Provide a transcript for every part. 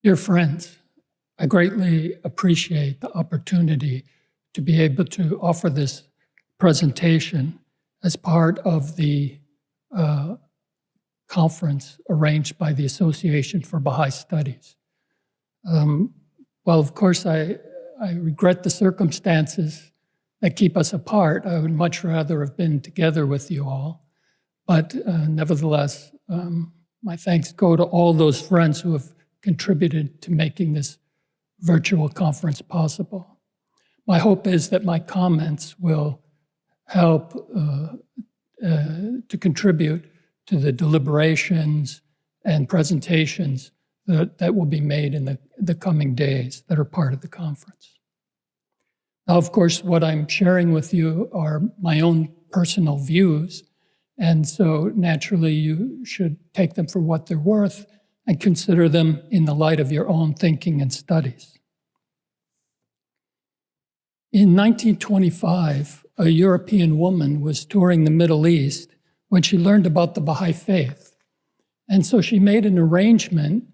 Dear friends, I greatly appreciate the opportunity to be able to offer this presentation as part of the conference arranged by the Association for Baha'i Studies. Well, of course, I regret the circumstances that keep us apart. I would much rather have been together with you all. But nevertheless, my thanks go to all those friends who have contributed to making this virtual conference possible. My hope is that my comments will help to contribute to the deliberations and presentations that will be made in the coming days that are part of the conference. Now, of course, what I'm sharing with you are my own personal views, and so naturally you should take them for what they're worth and consider them in the light of your own thinking and studies. In 1925, a European woman was touring the Middle East when she learned about the Baha'i faith. And so she made an arrangement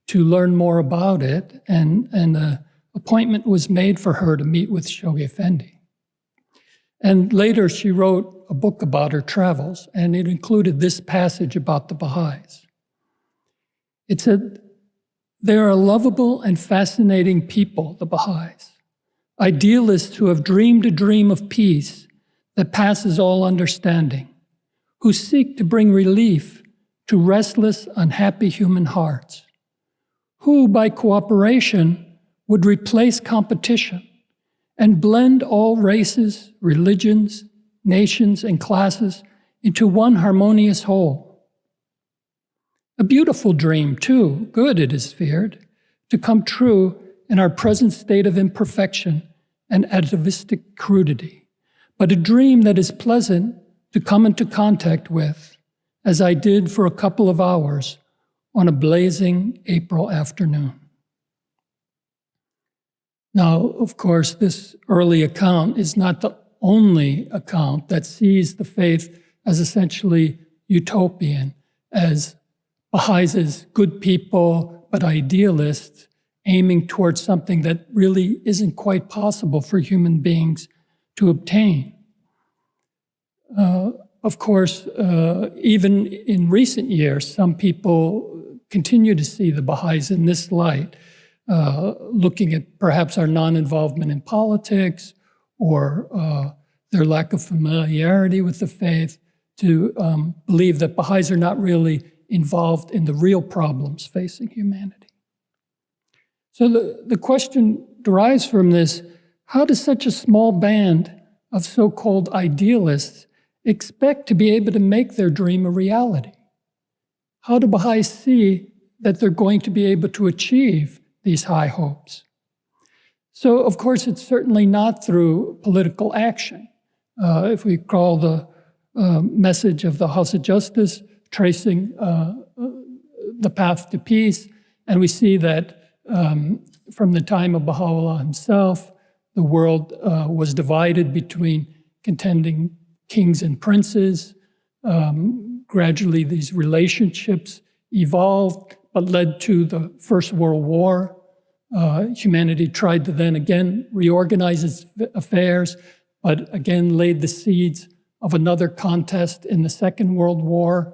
to learn more about it, and an appointment was made for her to meet with Shoghi Effendi. And later she wrote a book about her travels, and it included this passage about the Baha'is. It said, "They are a lovable and fascinating people, the Baha'is, idealists who have dreamed a dream of peace that passes all understanding, who seek to bring relief to restless, unhappy human hearts, who by cooperation would replace competition and blend all races, religions, nations, and classes into one harmonious whole. A beautiful dream, too, good, it is feared, to come true in our present state of imperfection and atavistic crudity, but a dream that is pleasant to come into contact with, as I did for a couple of hours on a blazing April afternoon." Now, of course, this early account is not the only account that sees the faith as essentially utopian, as Baha'is as good people, but idealists aiming towards something that really isn't quite possible for human beings to obtain. Of course, even in recent years, some people continue to see the Baha'is in this light, looking at perhaps our non-involvement in politics or their lack of familiarity with the faith, to believe that Baha'is are not really involved in the real problems facing humanity. So the question derives from this: how does such a small band of so-called idealists expect to be able to make their dream a reality? How do Baha'is see that they're going to be able to achieve these high hopes? So, of course, it's certainly not through political action. If we call the message of the House of Justice tracing the path to peace, and we see that from the time of Baha'u'llah himself, the world was divided between contending kings and princes. Gradually, these relationships evolved, but led to the First World War. Humanity tried to then again reorganize its affairs, but again laid the seeds of another contest in the Second World War.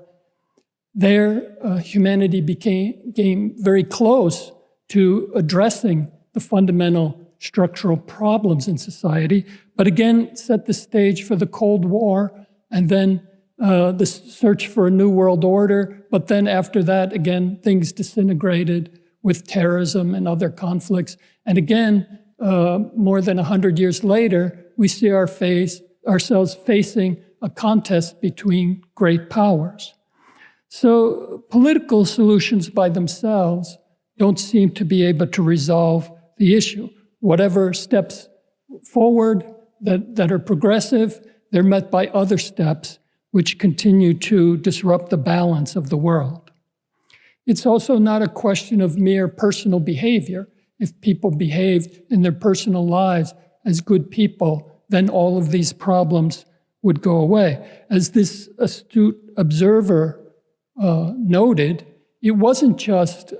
There, humanity became very close to addressing the fundamental structural problems in society, but again set the stage for the Cold War, and then the search for a new world order. But then after that, again, things disintegrated with terrorism and other conflicts. And again, more than 100 years later, we see ourselves facing a contest between great powers. So political solutions by themselves don't seem to be able to resolve the issue. Whatever steps forward that are progressive, they're met by other steps which continue to disrupt the balance of the world. It's also not a question of mere personal behavior. If people behaved in their personal lives as good people, then all of these problems would go away. As this astute observer noted, it wasn't just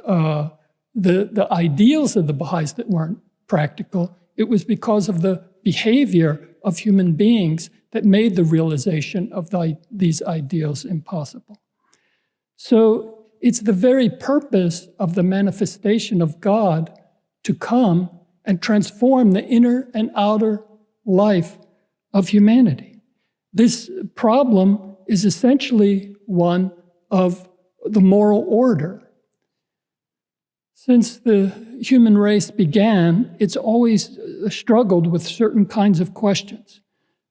the ideals of the Baha'is that weren't practical. It was because of the behavior of human beings that made the realization of these ideals impossible. So it's the very purpose of the manifestation of God to come and transform the inner and outer life of humanity. This problem is essentially one of the moral order. Since the human race began, it's always struggled with certain kinds of questions.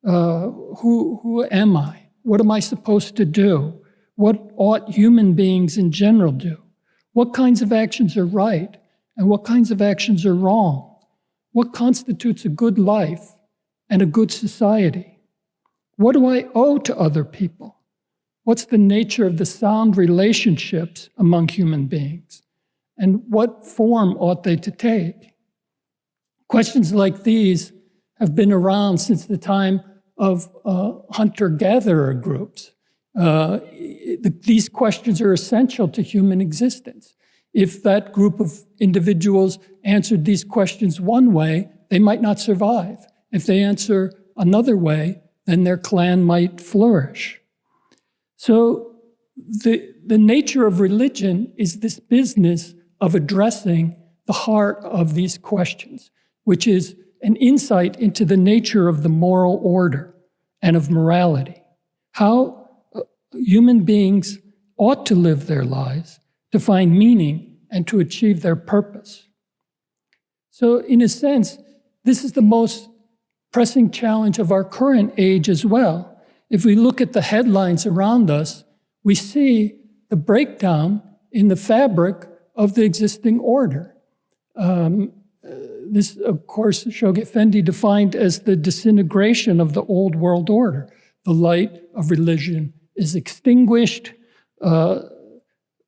Who am I? What am I supposed to do? What ought human beings in general do? What kinds of actions are right and what kinds of actions are wrong? What constitutes a good life and a good society? What do I owe to other people? What's the nature of the sound relationships among human beings? And what form ought they to take? Questions like these have been around since the time of hunter-gatherer groups. These questions are essential to human existence. If that group of individuals answered these questions one way, they might not survive. If they answer another way, then their clan might flourish. So the nature of religion is this business of addressing the heart of these questions, which is an insight into the nature of the moral order and of morality, how human beings ought to live their lives to find meaning and to achieve their purpose. So in a sense, this is the most pressing challenge of our current age as well. If we look at the headlines around us, we see the breakdown in the fabric of the existing order. This, of course, Shoghi Effendi defined as the disintegration of the old world order. The light of religion is extinguished.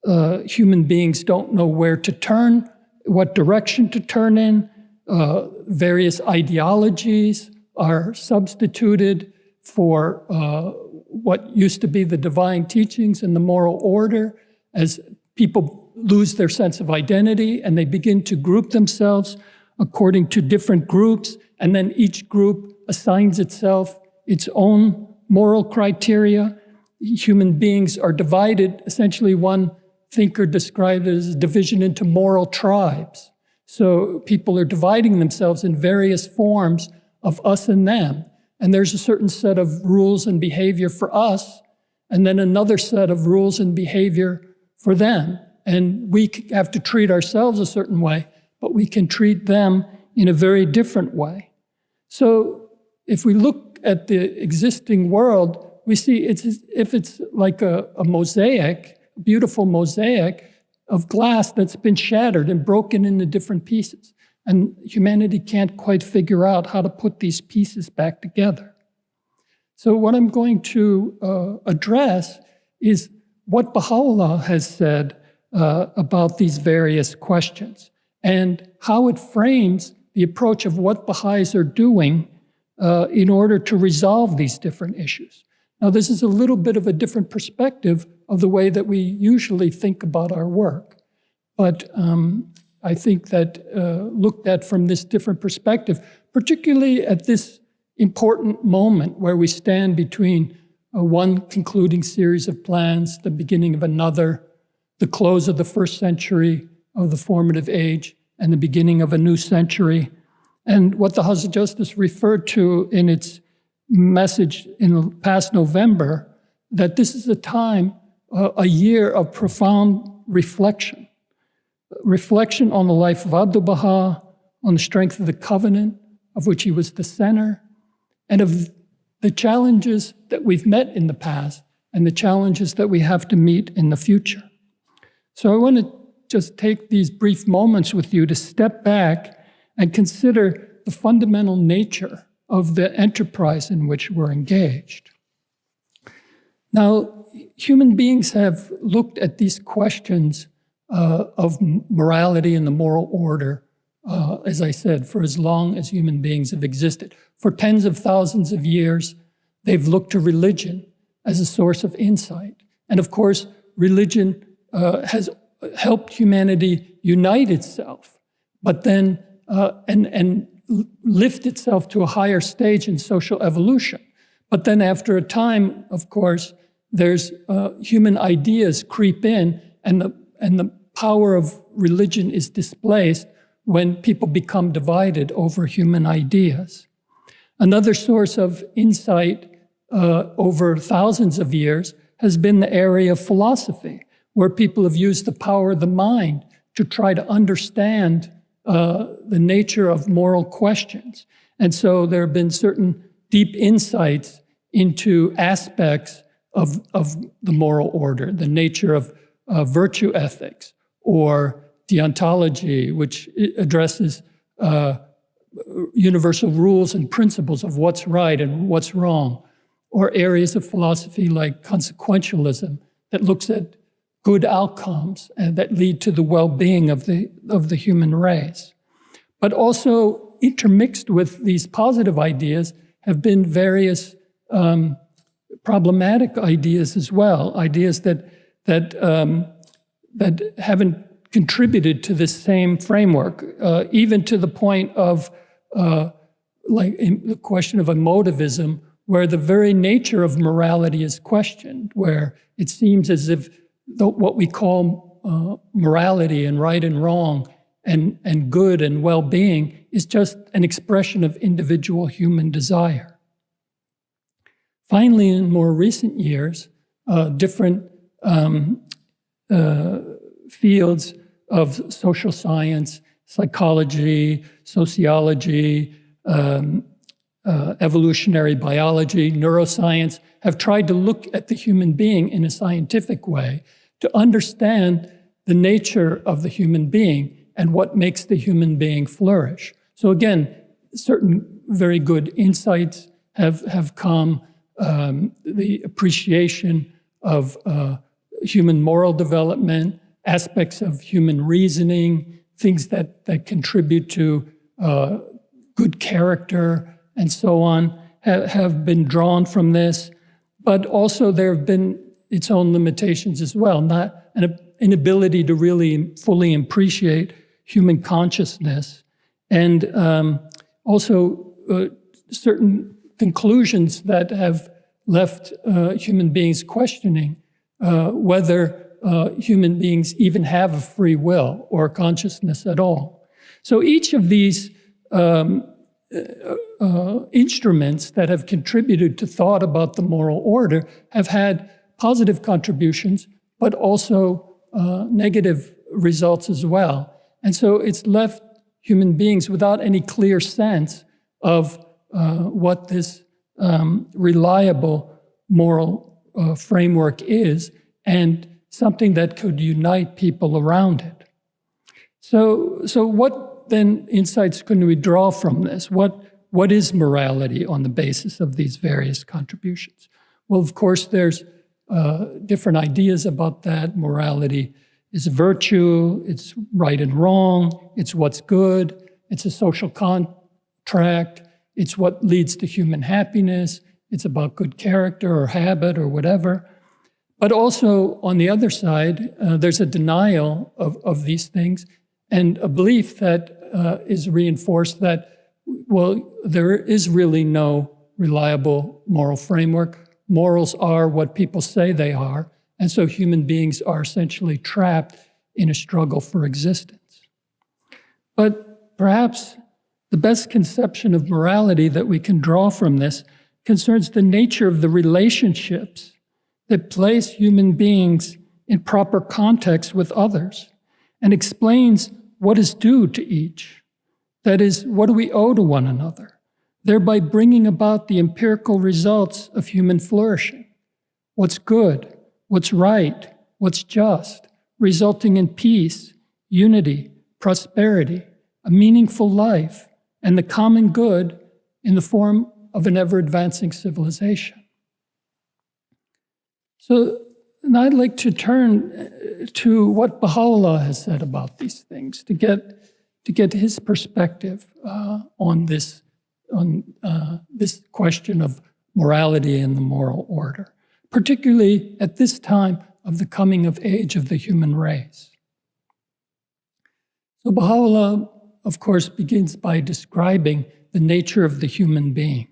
Human beings don't know where to turn, what direction to turn in. Various ideologies are substituted for what used to be the divine teachings and the moral order. As people lose their sense of identity and they begin to group themselves according to different groups, and then each group assigns itself its own moral criteria. Human beings are divided. Essentially, one thinker described it as a division into moral tribes. So people are dividing themselves in various forms of us and them. And there's a certain set of rules and behavior for us, and then another set of rules and behavior for them. And we have to treat ourselves a certain way, but we can treat them in a very different way. So if we look at the existing world, we see it's as if it's like a mosaic, a beautiful mosaic of glass that's been shattered and broken into different pieces. And humanity can't quite figure out how to put these pieces back together. So what I'm going to address is what Baha'u'llah has said about these various questions and how it frames the approach of what Baha'is are doing in order to resolve these different issues. Now, this is a little bit of a different perspective of the way that we usually think about our work. But I think that looked at from this different perspective, particularly at this important moment where we stand between one concluding series of plans, the beginning of another, the close of the first century of the formative age, and the beginning of a new century. And what the House of Justice referred to in its message in past November, that this is a time, a year of profound reflection. Reflection on the life of Abdu'l-Baha, on the strength of the covenant, of which he was the center, and of the challenges that we've met in the past and the challenges that we have to meet in the future. So I want to just take these brief moments with you to step back and consider the fundamental nature of the enterprise in which we're engaged. Now, human beings have looked at these questions of morality and the moral order, as I said, for as long as human beings have existed. For tens of thousands of years, they've looked to religion as a source of insight. And of course, religion has helped humanity unite itself, but then and lift itself to a higher stage in social evolution. But then after a time, of course, there's human ideas creep in, and the power of religion is displaced when people become divided over human ideas. Another source of insight over thousands of years has been the area of philosophy, where people have used the power of the mind to try to understand the nature of moral questions. And so there have been certain deep insights into aspects of the moral order, the nature of virtue ethics, or deontology, which addresses universal rules and principles of what's right and what's wrong, or areas of philosophy like consequentialism that looks at good outcomes and that lead to the well-being of the human race. But also intermixed with these positive ideas have been various problematic ideas as well, ideas that haven't contributed to this same framework, even to the point of like in the question of emotivism, where the very nature of morality is questioned, where it seems as if what we call morality and right and wrong and good and well-being is just an expression of individual human desire. Finally, in more recent years, different fields of social science, psychology, sociology, evolutionary biology, neuroscience, have tried to look at the human being in a scientific way to understand the nature of the human being and what makes the human being flourish. So again, certain very good insights have come, the appreciation of human moral development, aspects of human reasoning, things that contribute to good character, and so on, have been drawn from this. But also there have been its own limitations as well, not an inability to really fully appreciate human consciousness, and also certain conclusions that have left human beings questioning whether human beings even have a free will or consciousness at all. So each of these instruments that have contributed to thought about the moral order have had positive contributions, but also negative results as well. And so it's left human beings without any clear sense of what this reliable moral framework is, and something that could unite people around it. So what then insights can we draw from this? What is morality on the basis of these various contributions? Well, of course, there's different ideas about that. Morality is virtue, it's right and wrong, it's what's good, it's a social contract, it's what leads to human happiness, it's about good character or habit or whatever. But also, on the other side, there's a denial of these things and a belief that is reinforced that, well, there is really no reliable moral framework. Morals are what people say they are, and so human beings are essentially trapped in a struggle for existence. But perhaps the best conception of morality that we can draw from this concerns the nature of the relationships that place human beings in proper context with others and explains what is due to each. That is, what do we owe to one another, thereby bringing about the empirical results of human flourishing. What's good, what's right, what's just, resulting in peace, unity, prosperity, a meaningful life, and the common good in the form of an ever-advancing civilization. So, and I'd like to turn to what Baha'u'llah has said about these things, to get his perspective on this question of morality and the moral order, particularly at this time of the coming of age of the human race. So Baha'u'llah, of course, begins by describing the nature of the human being.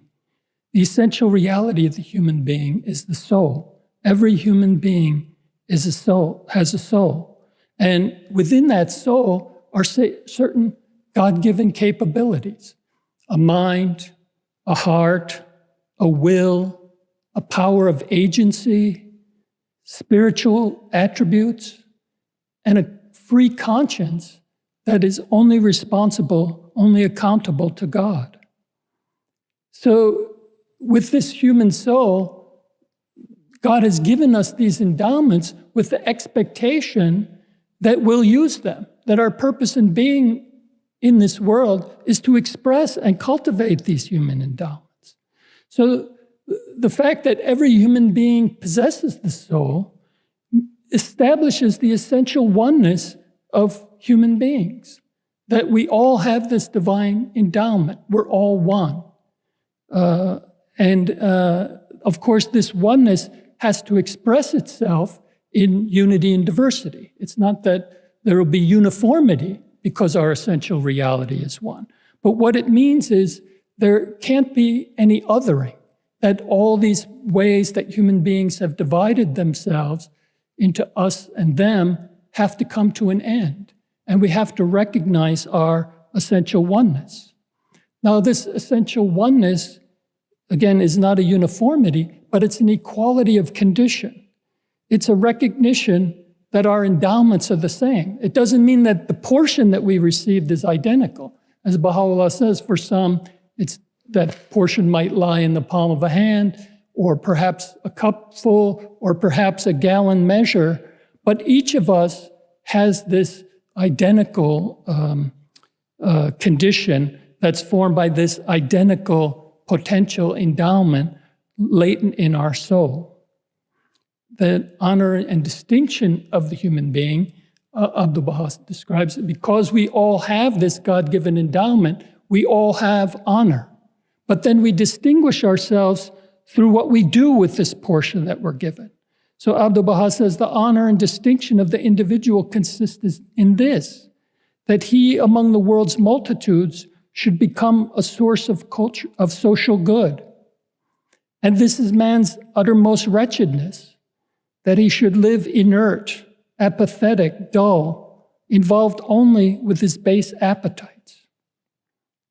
The essential reality of the human being is the soul. Every human being is a soul, has a soul. And within that soul are certain God-given capabilities: a mind, a heart, a will, a power of agency, spiritual attributes, and a free conscience that is only responsible, only accountable to God. So with this human soul, God has given us these endowments with the expectation that we'll use them, that our purpose in being in this world is to express and cultivate these human endowments. So the fact that every human being possesses the soul establishes the essential oneness of human beings, that we all have this divine endowment. We're all one. Of course, this oneness has to express itself in unity and diversity. It's not that there will be uniformity because our essential reality is one. But what it means is there can't be any othering, that all these ways that human beings have divided themselves into us and them have to come to an end. And we have to recognize our essential oneness. Now, this essential oneness, again, is not a uniformity, but it's an equality of condition. It's a recognition that our endowments are the same. It doesn't mean that the portion that we received is identical. As Baha'u'llah says, for some, it's that portion might lie in the palm of a hand, or perhaps a cup full, or perhaps a gallon measure. But each of us has this identical condition that's formed by this identical potential endowment latent in our soul. The honor and distinction of the human being, Abdu'l-Baha describes it, because we all have this God-given endowment, we all have honor. But then we distinguish ourselves through what we do with this portion that we're given. So Abdu'l-Baha says the honor and distinction of the individual consists in this, that he among the world's multitudes should become a source of culture, of social good. And this is man's uttermost wretchedness, that he should live inert, apathetic, dull, involved only with his base appetites.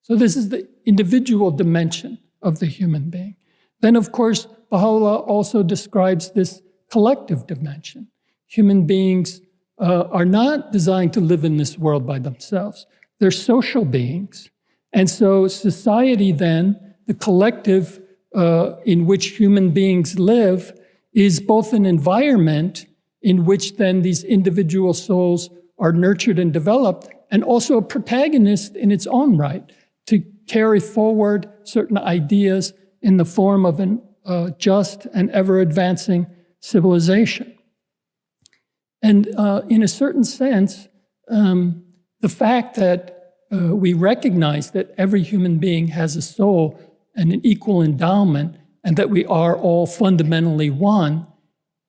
So this is the individual dimension of the human being. Then, of course, Baha'u'llah also describes this collective dimension. Human beings are not designed to live in this world by themselves. They're social beings. And so society then, the collective in which human beings live, is both an environment in which then these individual souls are nurtured and developed, and also a protagonist in its own right to carry forward certain ideas in the form of a just and ever-advancing civilization. And in a certain sense, the fact that we recognize that every human being has a soul and an equal endowment, and that we are all fundamentally one,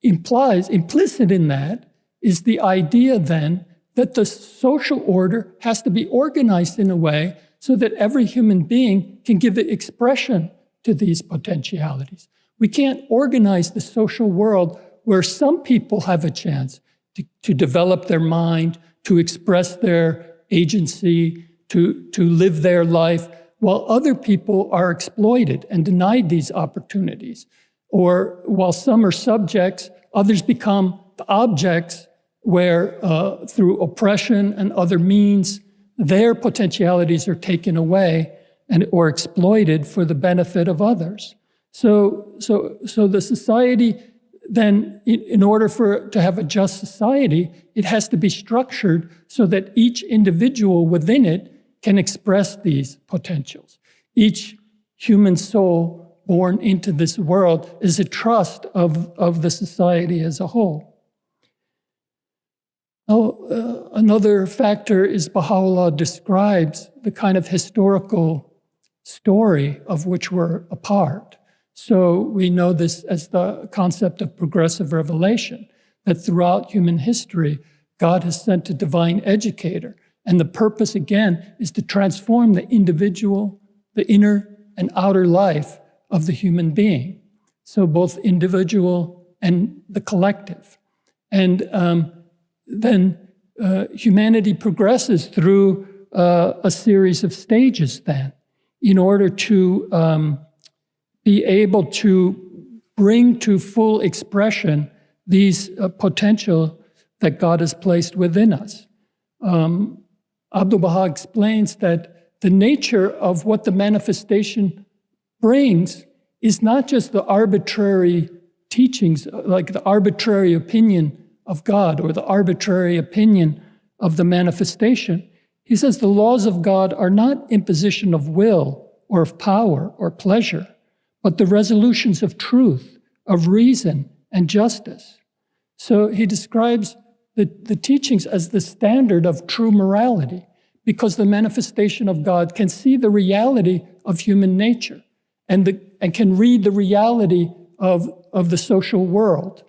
implies, implicit in that, is the idea then that the social order has to be organized in a way so that every human being can give expression to these potentialities. We can't organize the social world where some people have a chance to develop their mind, to express their agency, to live their life, while other people are exploited and denied these opportunities. Or while some are subjects, others become the objects where through oppression and other means, their potentialities are taken away or exploited for the benefit of others. So the society then, in order to have a just society, it has to be structured so that each individual within it can express these potentials. Each human soul born into this world is a trust of the society as a whole. Now, another factor is Baha'u'llah describes the kind of historical story of which we're a part. So we know this as the concept of progressive revelation, that throughout human history, God has sent a divine educator, And the purpose, again, is to transform the individual, the inner and outer life of the human being. So both individual and the collective. And then humanity progresses through a series of stages then in order to be able to bring to full expression these potential that God has placed within us. Abdu'l-Baha explains that the nature of what the manifestation brings is not just the arbitrary teachings, like the arbitrary opinion of God or the arbitrary opinion of the manifestation. He says the laws of God are not imposition of will or of power or pleasure, but the resolutions of truth, of reason, and justice. So he describes the teachings as the standard of true morality, because the manifestation of God can see the reality of human nature and can read the reality of the social world,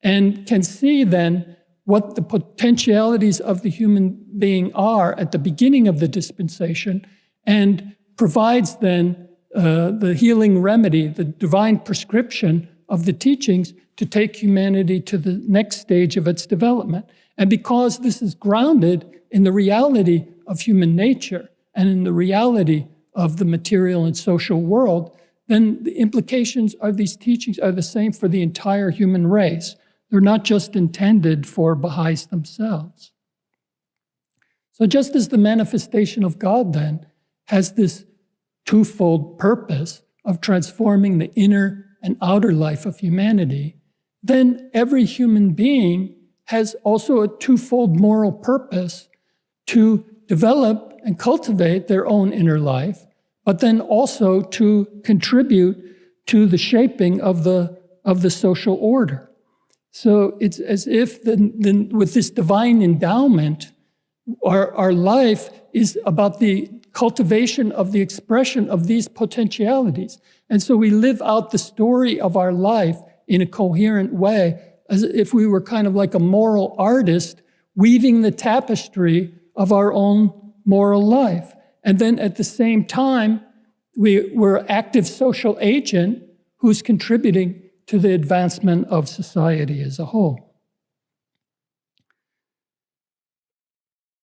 and can see then what the potentialities of the human being are at the beginning of the dispensation, and provides then the healing remedy, the divine prescription of the teachings to take humanity to the next stage of its development. And because this is grounded in the reality of human nature and in the reality of the material and social world, then the implications of these teachings are the same for the entire human race. They're not just intended for Baha'is themselves. So just as the manifestation of God then has this twofold purpose of transforming the inner and outer life of humanity, then every human being has also a twofold moral purpose to develop and cultivate their own inner life, but then also to contribute to the shaping of the social order. So it's as if with this divine endowment, our life is about the cultivation of the expression of these potentialities. And so we live out the story of our life in a coherent way, as if we were kind of like a moral artist weaving the tapestry of our own moral life. And then at the same time, we're an active social agent who's contributing to the advancement of society as a whole.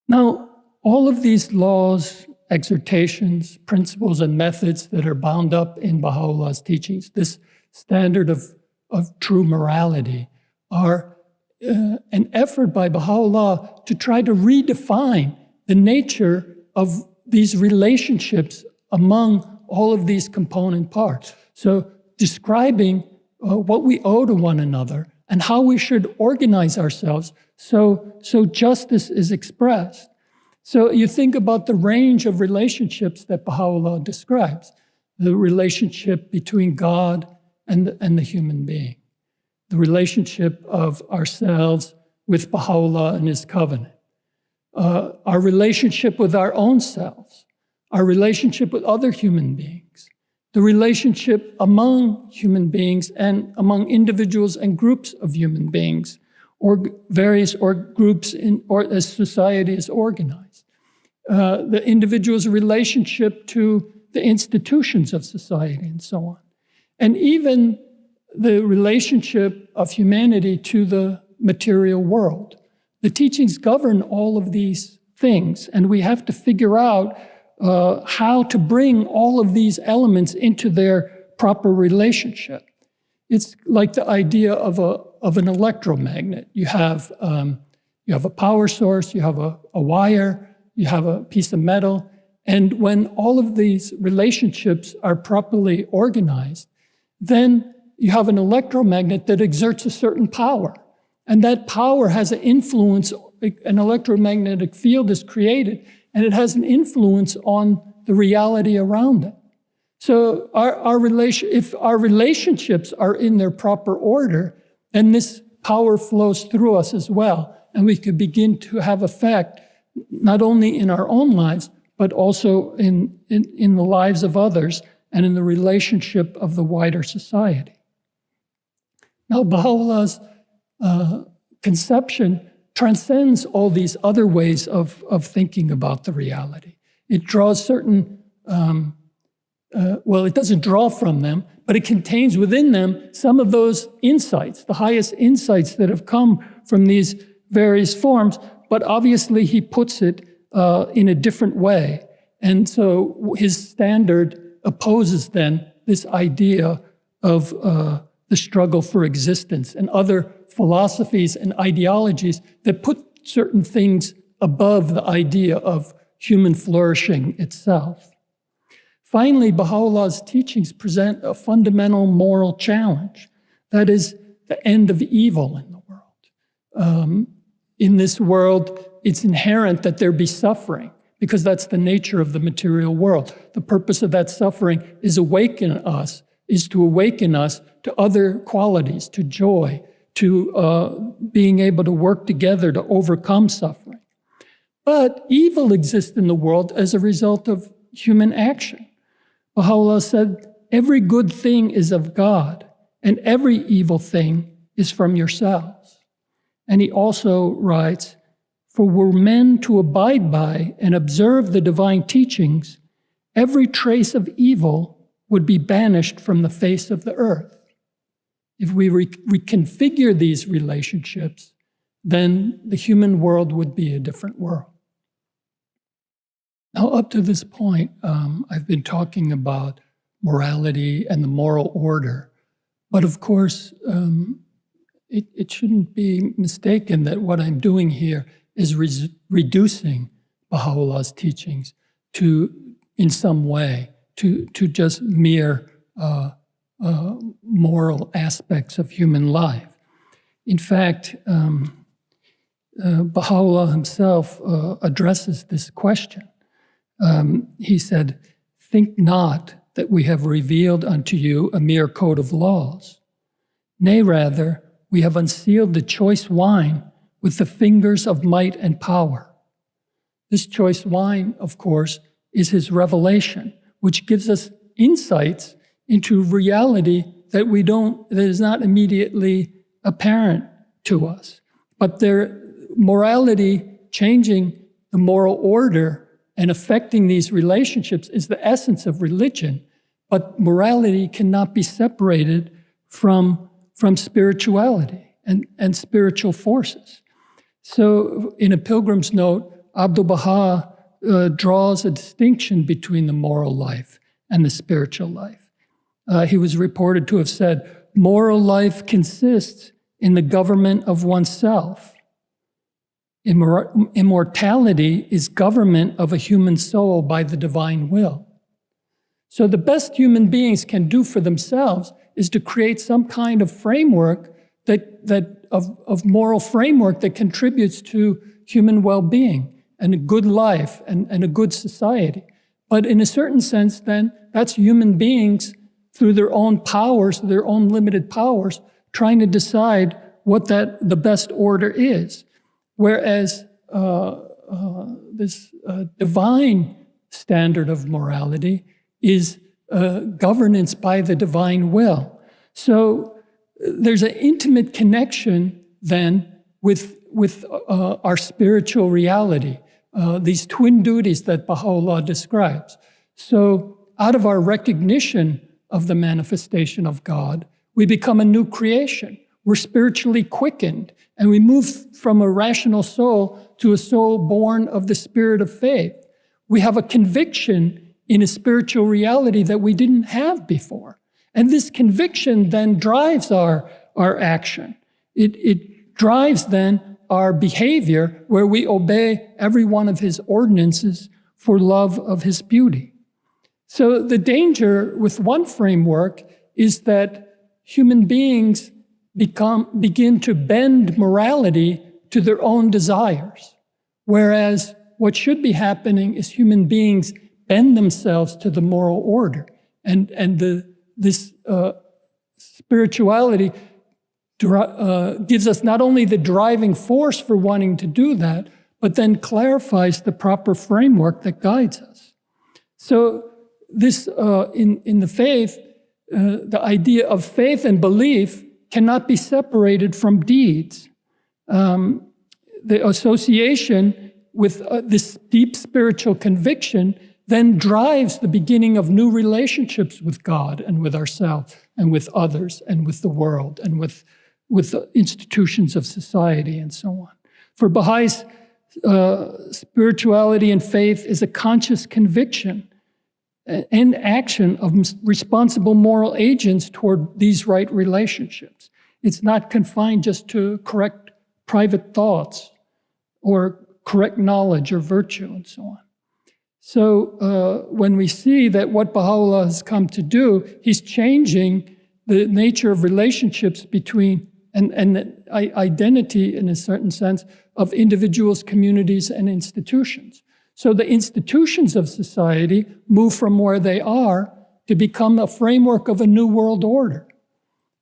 Now, all of these laws, exhortations, principles, and methods that are bound up in Baha'u'llah's teachings, this standard of true morality, are an effort by Baha'u'llah to try to redefine the nature of these relationships among all of these component parts. So describing what we owe to one another and how we should organize ourselves so justice is expressed. So you think about the range of relationships that Baha'u'llah describes, the relationship between God and the human being, the relationship of ourselves with Baha'u'llah and his covenant, our relationship with our own selves, our relationship with other human beings, the relationship among human beings and among individuals and groups of human beings, or groups or as society is organized, the individual's relationship to the institutions of society and so on, and even the relationship of humanity to the material world. The teachings govern all of these things, and we have to figure out how to bring all of these elements into their proper relationship. It's like the idea of an electromagnet. You have a power source, you have a wire, you have a piece of metal, and when all of these relationships are properly organized, then you have an electromagnet that exerts a certain power. And that power has an influence, an electromagnetic field is created, and it has an influence on the reality around it. So if our relationships are in their proper order, then this power flows through us as well, and we could begin to have effect not only in our own lives, but also in the lives of others and in the relationship of the wider society. Now, Baha'u'llah's conception transcends all these other ways of thinking about the reality. It draws certain, well, it doesn't draw from them, but it contains within them some of those insights, the highest insights that have come from these various forms, but obviously he puts it in a different way. And so his standard opposes then this idea of the struggle for existence and other philosophies and ideologies that put certain things above the idea of human flourishing itself. Finally, Baha'u'llah's teachings present a fundamental moral challenge. That is the end of evil in the world. In this world, it's inherent that there be suffering, because that's the nature of the material world. The purpose of that suffering is to awaken us to other qualities, to joy, to being able to work together to overcome suffering. But evil exists in the world as a result of human action. Baha'u'llah said, every good thing is of God, and every evil thing is from yourselves. And he also writes, for were men to abide by and observe the divine teachings, every trace of evil would be banished from the face of the earth. If we reconfigure these relationships, then the human world would be a different world. Now, up to this point, I've been talking about morality and the moral order. But of course, it shouldn't be mistaken that what I'm doing here is reducing Baha'u'llah's teachings to, in some way, to just mere moral aspects of human life. In fact, Baha'u'llah himself addresses this question. He said, think not that we have revealed unto you a mere code of laws. Nay, rather, we have unsealed the choice wine with the fingers of might and power. This choice wine, of course, is his revelation, which gives us insights into reality that is not immediately apparent to us. But their morality, changing the moral order and affecting these relationships, is the essence of religion. But morality cannot be separated from spirituality and spiritual forces. So in a Pilgrim's Note, Abdu'l-Baha draws a distinction between the moral life and the spiritual life. He was reported to have said, moral life consists in the government of oneself. Immortality is government of a human soul by the divine will. So the best human beings can do for themselves is to create some kind of framework of moral framework that contributes to human well-being and a good life and a good society. But in a certain sense, then, that's human beings through their own powers, their own limited powers, trying to decide what the best order is. Whereas this divine standard of morality is governance by the divine will. So there's an intimate connection then with our spiritual reality, these twin duties that Baha'u'llah describes. So out of our recognition of the manifestation of God, we become a new creation. We're spiritually quickened, and we move from a rational soul to a soul born of the spirit of faith. We have a conviction in a spiritual reality that we didn't have before. And this conviction then drives our action. It drives then our behavior, where we obey every one of his ordinances for love of his beauty. So the danger with one framework is that human beings begin to bend morality to their own desires, whereas what should be happening is human beings bend themselves to the moral order, and this spirituality gives us not only the driving force for wanting to do that, but then clarifies the proper framework that guides us. So this, in the faith, the idea of faith and belief cannot be separated from deeds. the association with this deep spiritual conviction then drives the beginning of new relationships with God and with ourselves and with others and with the world and with the institutions of society and so on. For Baha'is, spirituality and faith is a conscious conviction and action of responsible moral agents toward these right relationships. It's not confined just to correct private thoughts or correct knowledge or virtue and so on. So when we see that what Baha'u'llah has come to do, he's changing the nature of relationships between and the identity, in a certain sense, of individuals, communities, and institutions. So the institutions of society move from where they are to become a framework of a new world order.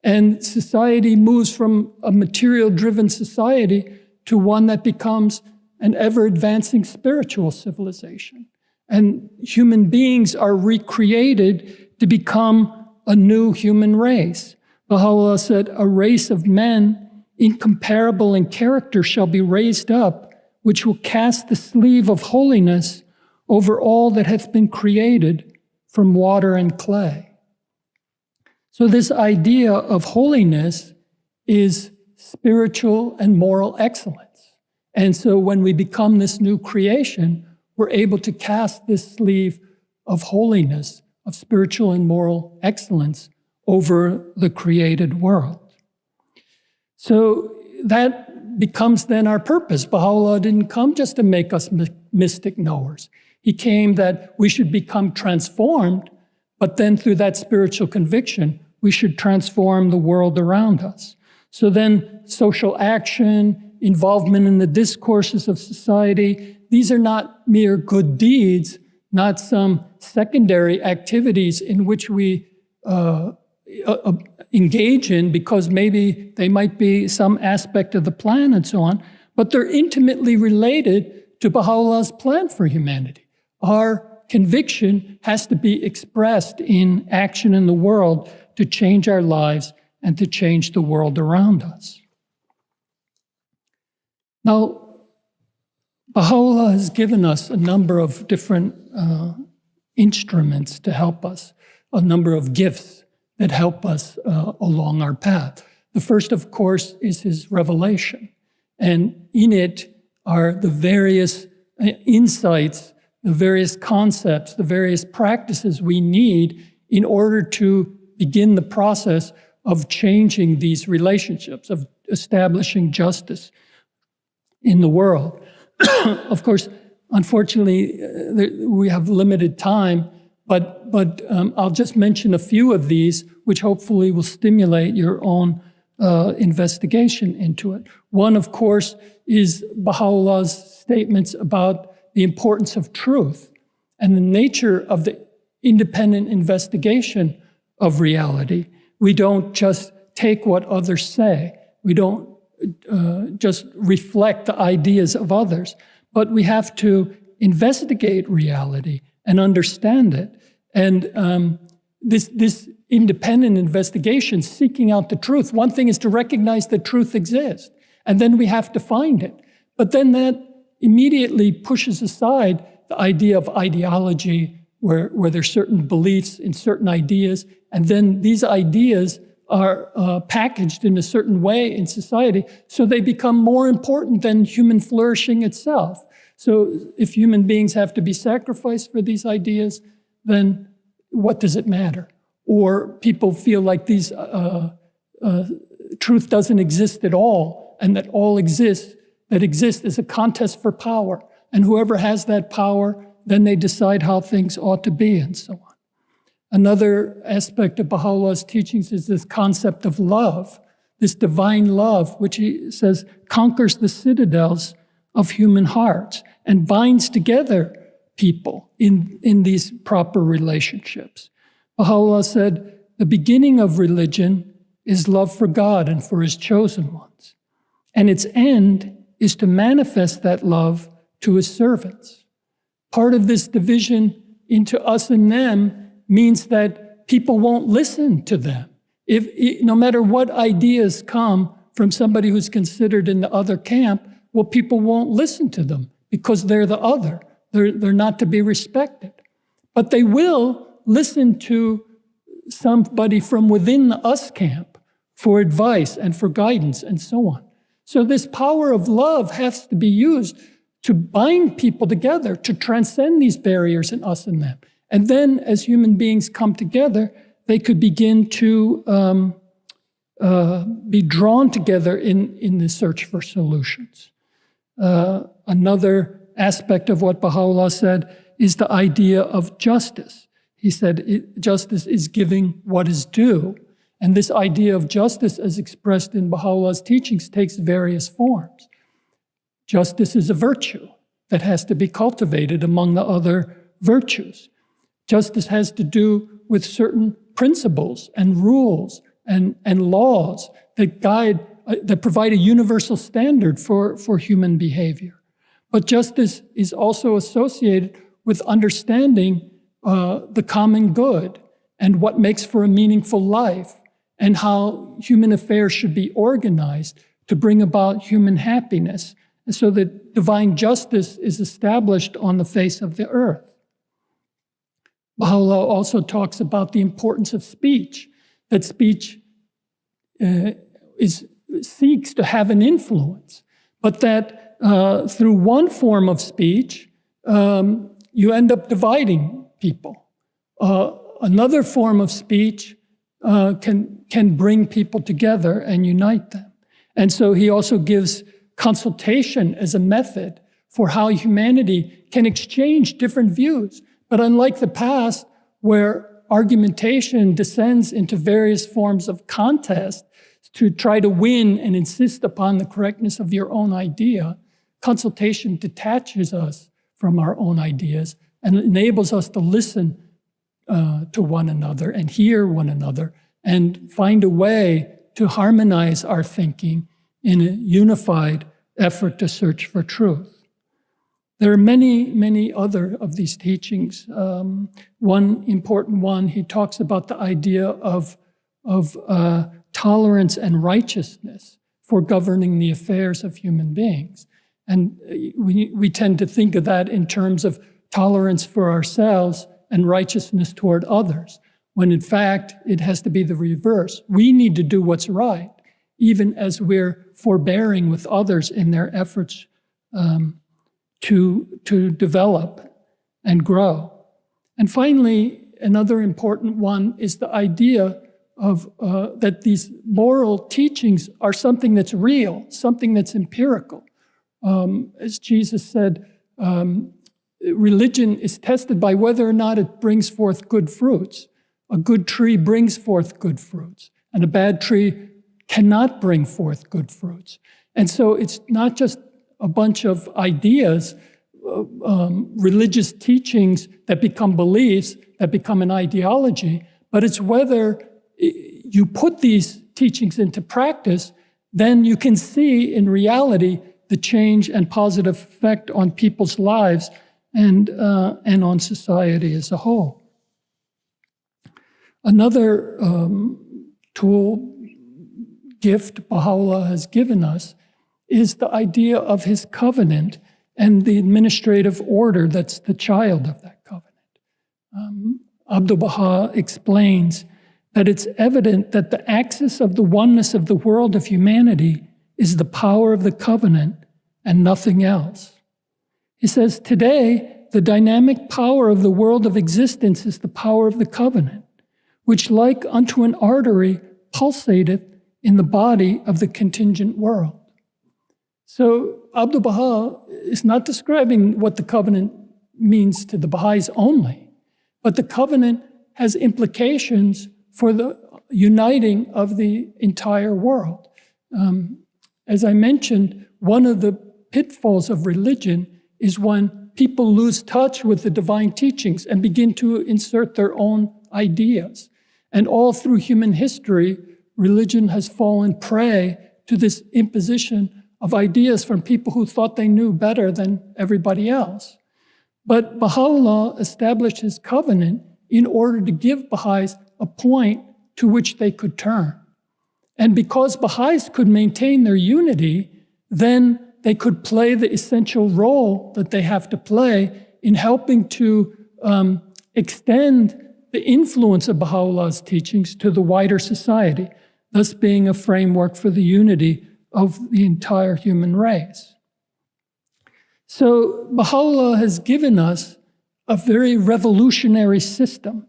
And society moves from a material-driven society to one that becomes an ever-advancing spiritual civilization. And human beings are recreated to become a new human race. Baha'u'llah said, "A race of men incomparable in character shall be raised up, which will cast the sleeve of holiness over all that hath been created from water and clay." So this idea of holiness is spiritual and moral excellence. And so when we become this new creation, we're able to cast this sleeve of holiness, of spiritual and moral excellence over the created world. So that becomes then our purpose. Baha'u'llah didn't come just to make us mystic knowers. He came that we should become transformed, but then through that spiritual conviction, we should transform the world around us. So then social action, involvement in the discourses of society, these are not mere good deeds, not some secondary activities in which we engage in because maybe they might be some aspect of the plan and so on, but they're intimately related to Baha'u'llah's plan for humanity. Our conviction has to be expressed in action in the world to change our lives and to change the world around us. Now, Baha'u'llah has given us a number of different instruments to help us, a number of gifts that help us along our path. The first, of course, is his revelation. And in it are the various insights, the various concepts, the various practices we need in order to begin the process of changing these relationships, of establishing justice in the world. Of course, unfortunately, we have limited time, but I'll just mention a few of these, which hopefully will stimulate your own investigation into it. One, of course, is Baha'u'llah's statements about the importance of truth and the nature of the independent investigation of reality. We don't just take what others say. We don't just reflect the ideas of others, but we have to investigate reality and understand it. And this independent investigation, seeking out the truth, one thing is to recognize that truth exists, and then we have to find it. But then that immediately pushes aside the idea of ideology, where there's certain beliefs in certain ideas, and then these ideas are packaged in a certain way in society, so they become more important than human flourishing itself. So if human beings have to be sacrificed for these ideas, then what does it matter? Or people feel like these truth doesn't exist at all, and that all that exists is a contest for power. And whoever has that power, then they decide how things ought to be, and so on. Another aspect of Baha'u'llah's teachings is this concept of love, this divine love, which he says conquers the citadels of human hearts and binds together people in these proper relationships. Baha'u'llah said, the beginning of religion is love for God and for his chosen ones. And its end is to manifest that love to his servants. Part of this division into us and them means that people won't listen to them. No matter what ideas come from somebody who's considered in the other camp, well, people won't listen to them because they're the other. They're not to be respected. But they will listen to somebody from within the us camp for advice and for guidance and so on. So this power of love has to be used to bind people together, to transcend these barriers in us and them. And then as human beings come together, they could begin to be drawn together in the search for solutions. Another aspect of what Baha'u'llah said is the idea of justice. He said justice is giving what is due. And this idea of justice as expressed in Baha'u'llah's teachings takes various forms. Justice is a virtue that has to be cultivated among the other virtues. Justice has to do with certain principles and rules and laws that guide, that provide a universal standard for human behavior. But justice is also associated with understanding the common good and what makes for a meaningful life and how human affairs should be organized to bring about human happiness, and so that divine justice is established on the face of the earth. Baha'u'llah also talks about the importance of speech, that speech seeks to have an influence, but that through one form of speech, you end up dividing people. Another form of speech can bring people together and unite them. And so he also gives consultation as a method for how humanity can exchange different views. But unlike the past, where argumentation descends into various forms of contest to try to win and insist upon the correctness of your own idea, consultation detaches us from our own ideas and enables us to listen to one another and hear one another and find a way to harmonize our thinking in a unified effort to search for truth. There are many, many other of these teachings. One important one, he talks about the idea of tolerance and righteousness for governing the affairs of human beings. And we tend to think of that in terms of tolerance for ourselves and righteousness toward others, when in fact, it has to be the reverse. We need to do what's right, even as we're forbearing with others in their efforts to develop and grow. And finally, another important one is the idea of that these moral teachings are something that's real, something that's empirical. As Jesus said, religion is tested by whether or not it brings forth good fruits. A good tree brings forth good fruits, and a bad tree cannot bring forth good fruits. And so it's not just a bunch of ideas, religious teachings that become beliefs, that become an ideology, but it's whether you put these teachings into practice, then you can see in reality the change and positive effect on people's lives and on society as a whole. Another tool, gift Baha'u'llah has given us is the idea of his covenant and the administrative order that's the child of that covenant. Abdu'l-Baha explains that it's evident that the axis of the oneness of the world of humanity is the power of the covenant and nothing else. He says, today, the dynamic power of the world of existence is the power of the covenant, which like unto an artery pulsateth in the body of the contingent world. So Abdu'l-Baha is not describing what the covenant means to the Baha'is only, but the covenant has implications for the uniting of the entire world. As I mentioned, one of the pitfalls of religion is when people lose touch with the divine teachings and begin to insert their own ideas. And all through human history, religion has fallen prey to this imposition of ideas from people who thought they knew better than everybody else. But Baha'u'llah established his covenant in order to give Baha'is a point to which they could turn. And because Baha'is could maintain their unity, then they could play the essential role that they have to play in helping to extend the influence of Baha'u'llah's teachings to the wider society, thus being a framework for the unity of the entire human race. So Baha'u'llah has given us a very revolutionary system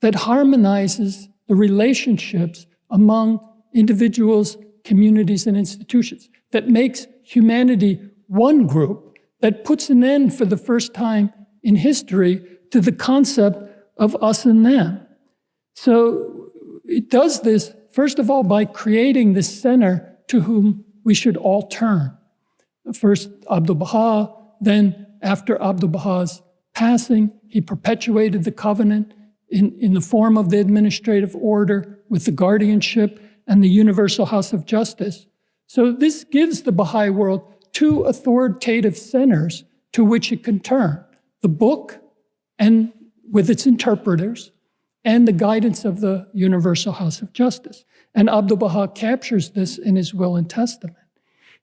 that harmonizes the relationships among individuals, communities, and institutions, that makes humanity one group, that puts an end for the first time in history to the concept of us and them. So it does this, first of all, by creating this center to whom we should all turn. First Abdu'l-Baha, then after Abdu'l-Baha's passing, he perpetuated the covenant in the form of the administrative order with the guardianship and the universal house of justice. So this gives the Baha'i world two authoritative centers to which it can turn: the book and with its interpreters, and the guidance of the universal house of justice. And Abdu'l-Baha captures this in his will and testament.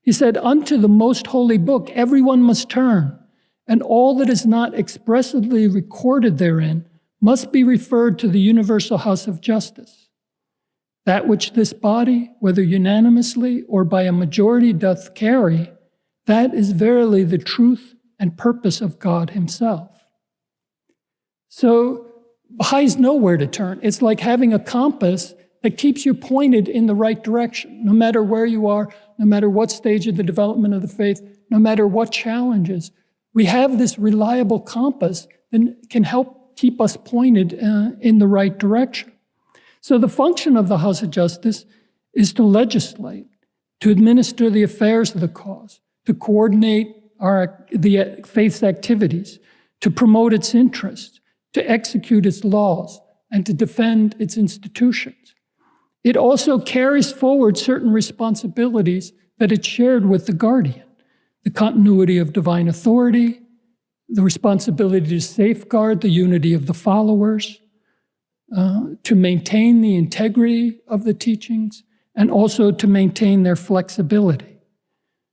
He said, "Unto the most holy book everyone must turn, and all that is not expressly recorded therein must be referred to the universal house of justice. That which this body, whether unanimously or by a majority doth carry, that is verily the truth and purpose of God himself." So Baha'is know where to turn. It's like having a compass that keeps you pointed in the right direction, no matter where you are, no matter what stage of the development of the faith, no matter what challenges. We have this reliable compass that can help keep us pointed in the right direction. So the function of the House of Justice is to legislate, to administer the affairs of the cause, to coordinate the faith's activities, to promote its interests, to execute its laws, and to defend its institutions. It also carries forward certain responsibilities that it shared with the guardian: the continuity of divine authority, the responsibility to safeguard the unity of the followers, to maintain the integrity of the teachings, and also to maintain their flexibility.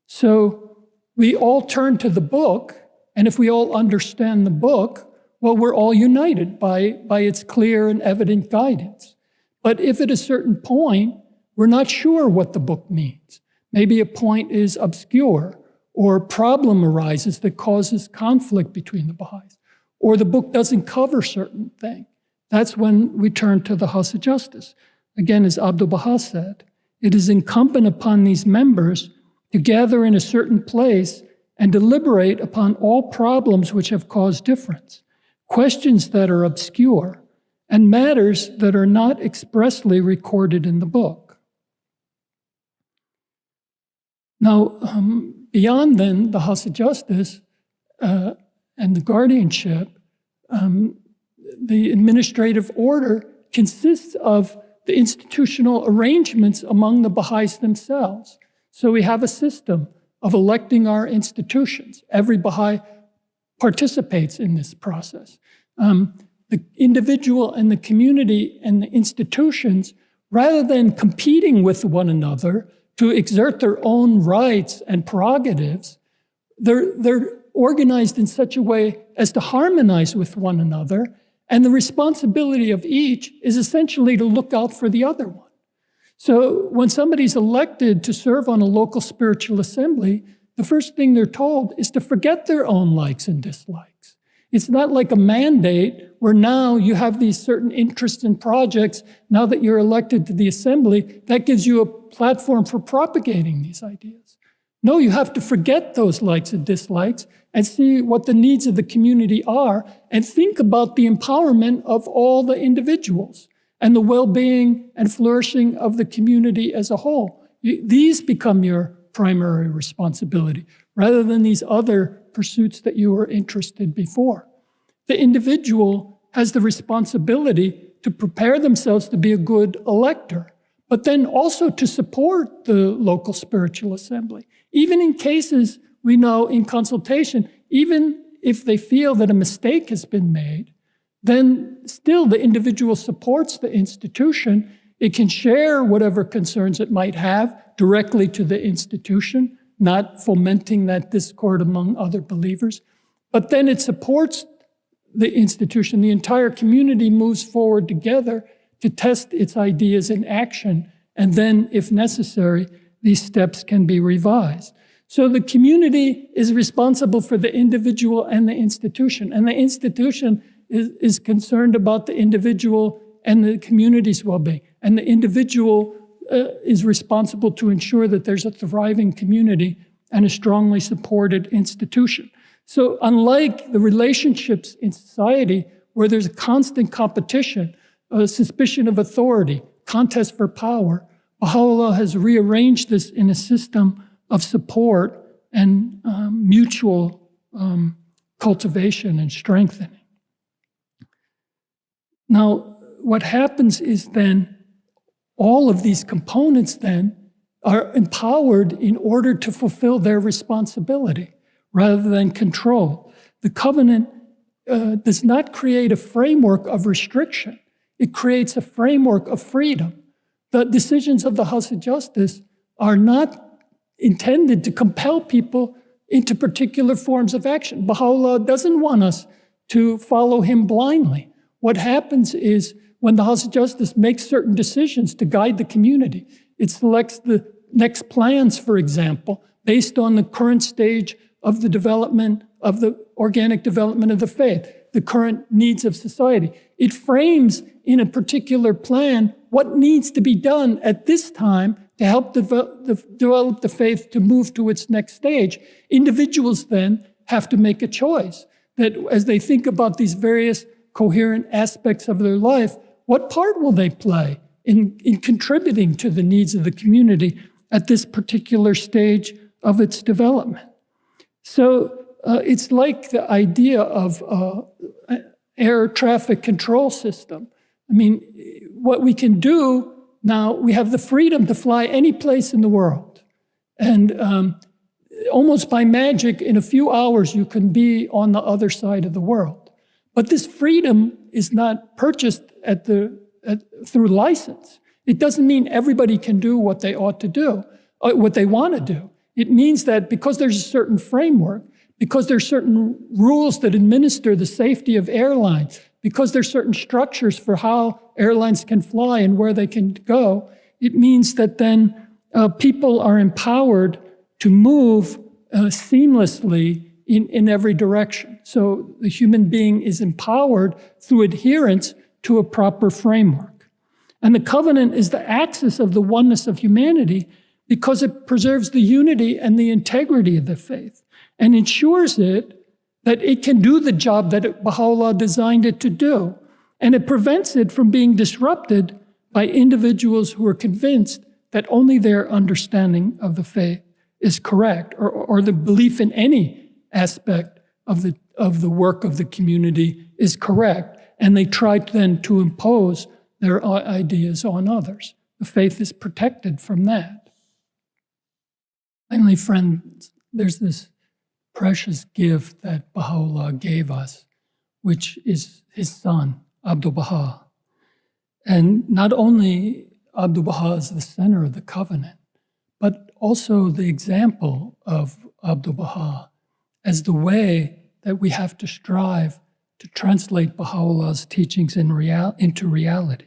So we all turn to the book, and if we all understand the book, well, we're all united by its clear and evident guidance. But if at a certain point, we're not sure what the book means, maybe a point is obscure, or a problem arises that causes conflict between the Baha'is, or the book doesn't cover certain things, that's when we turn to the House of Justice. Again, as Abdu'l-Baha said, it is incumbent upon these members to gather in a certain place and deliberate upon all problems which have caused difference, questions that are obscure, and matters that are not expressly recorded in the book. Now, beyond then the House of Justice and the guardianship, the administrative order consists of the institutional arrangements among the Baha'is themselves. So we have a system of electing our institutions. Every Baha'i participates in this process. The individual and the community and the institutions, rather than competing with one another to exert their own rights and prerogatives, they're organized in such a way as to harmonize with one another, and the responsibility of each is essentially to look out for the other one. So when somebody's elected to serve on a local spiritual assembly, the first thing they're told is to forget their own likes and dislikes. It's not like a mandate where now you have these certain interests and projects. Now that you're elected to the assembly, that gives you a platform for propagating these ideas. No, you have to forget those likes and dislikes and see what the needs of the community are and think about the empowerment of all the individuals and the well-being and flourishing of the community as a whole. These become your primary responsibility rather than these other pursuits that you were interested before. The individual has the responsibility to prepare themselves to be a good elector, but then also to support the local spiritual assembly. Even in cases we know in consultation, even if they feel that a mistake has been made, then still the individual supports the institution. It can share whatever concerns it might have directly to the institution, not fomenting that discord among other believers. But then it supports the institution. The entire community moves forward together to test its ideas in action. And then, if necessary, these steps can be revised. So the community is responsible for the individual and the institution. And the institution is concerned about the individual and the community's well-being. And the individual is responsible to ensure that there's a thriving community and a strongly supported institution. So unlike the relationships in society where there's a constant competition, a suspicion of authority, contest for power, Baha'u'llah has rearranged this in a system of support and mutual cultivation and strengthening. Now, what happens is then all of these components then are empowered in order to fulfill their responsibility rather than control. The covenant does not create a framework of restriction. It creates a framework of freedom. The decisions of the House of Justice are not intended to compel people into particular forms of action. Baha'u'llah doesn't want us to follow him blindly. What happens is when the House of Justice makes certain decisions to guide the community, it selects the next plans, for example, based on the current stage of the development of the organic development of the faith, the current needs of society. It frames in a particular plan what needs to be done at this time to help develop the faith to move to its next stage. Individuals then have to make a choice that as they think about these various coherent aspects of their life, what part will they play in contributing to the needs of the community at this particular stage of its development? So it's like the idea of air traffic control system. I mean, what we can do now, we have the freedom to fly any place in the world. And almost by magic, in a few hours, you can be on the other side of the world. But this freedom is not purchased through license. It doesn't mean everybody can do what they ought to do, what they want to do. It means that because there's a certain framework, because there's certain rules that administer the safety of airlines, because there's certain structures for how airlines can fly and where they can go, it means that then people are empowered to move seamlessly in every direction. So the human being is empowered through adherence to a proper framework. And the covenant is the axis of the oneness of humanity because it preserves the unity and the integrity of the faith and ensures that it can do the job that Baha'u'llah designed it to do. And it prevents it from being disrupted by individuals who are convinced that only their understanding of the faith is correct, or the belief in any aspect of the work of the community is correct. And they try then to impose their ideas on others. The faith is protected from that. Finally, friends, there's this precious gift that Baha'u'llah gave us, which is his son, Abdu'l-Baha. And not only Abdu'l-Baha is the center of the covenant, but also the example of Abdu'l-Baha as the way that we have to strive to translate Baha'u'llah's teachings into reality.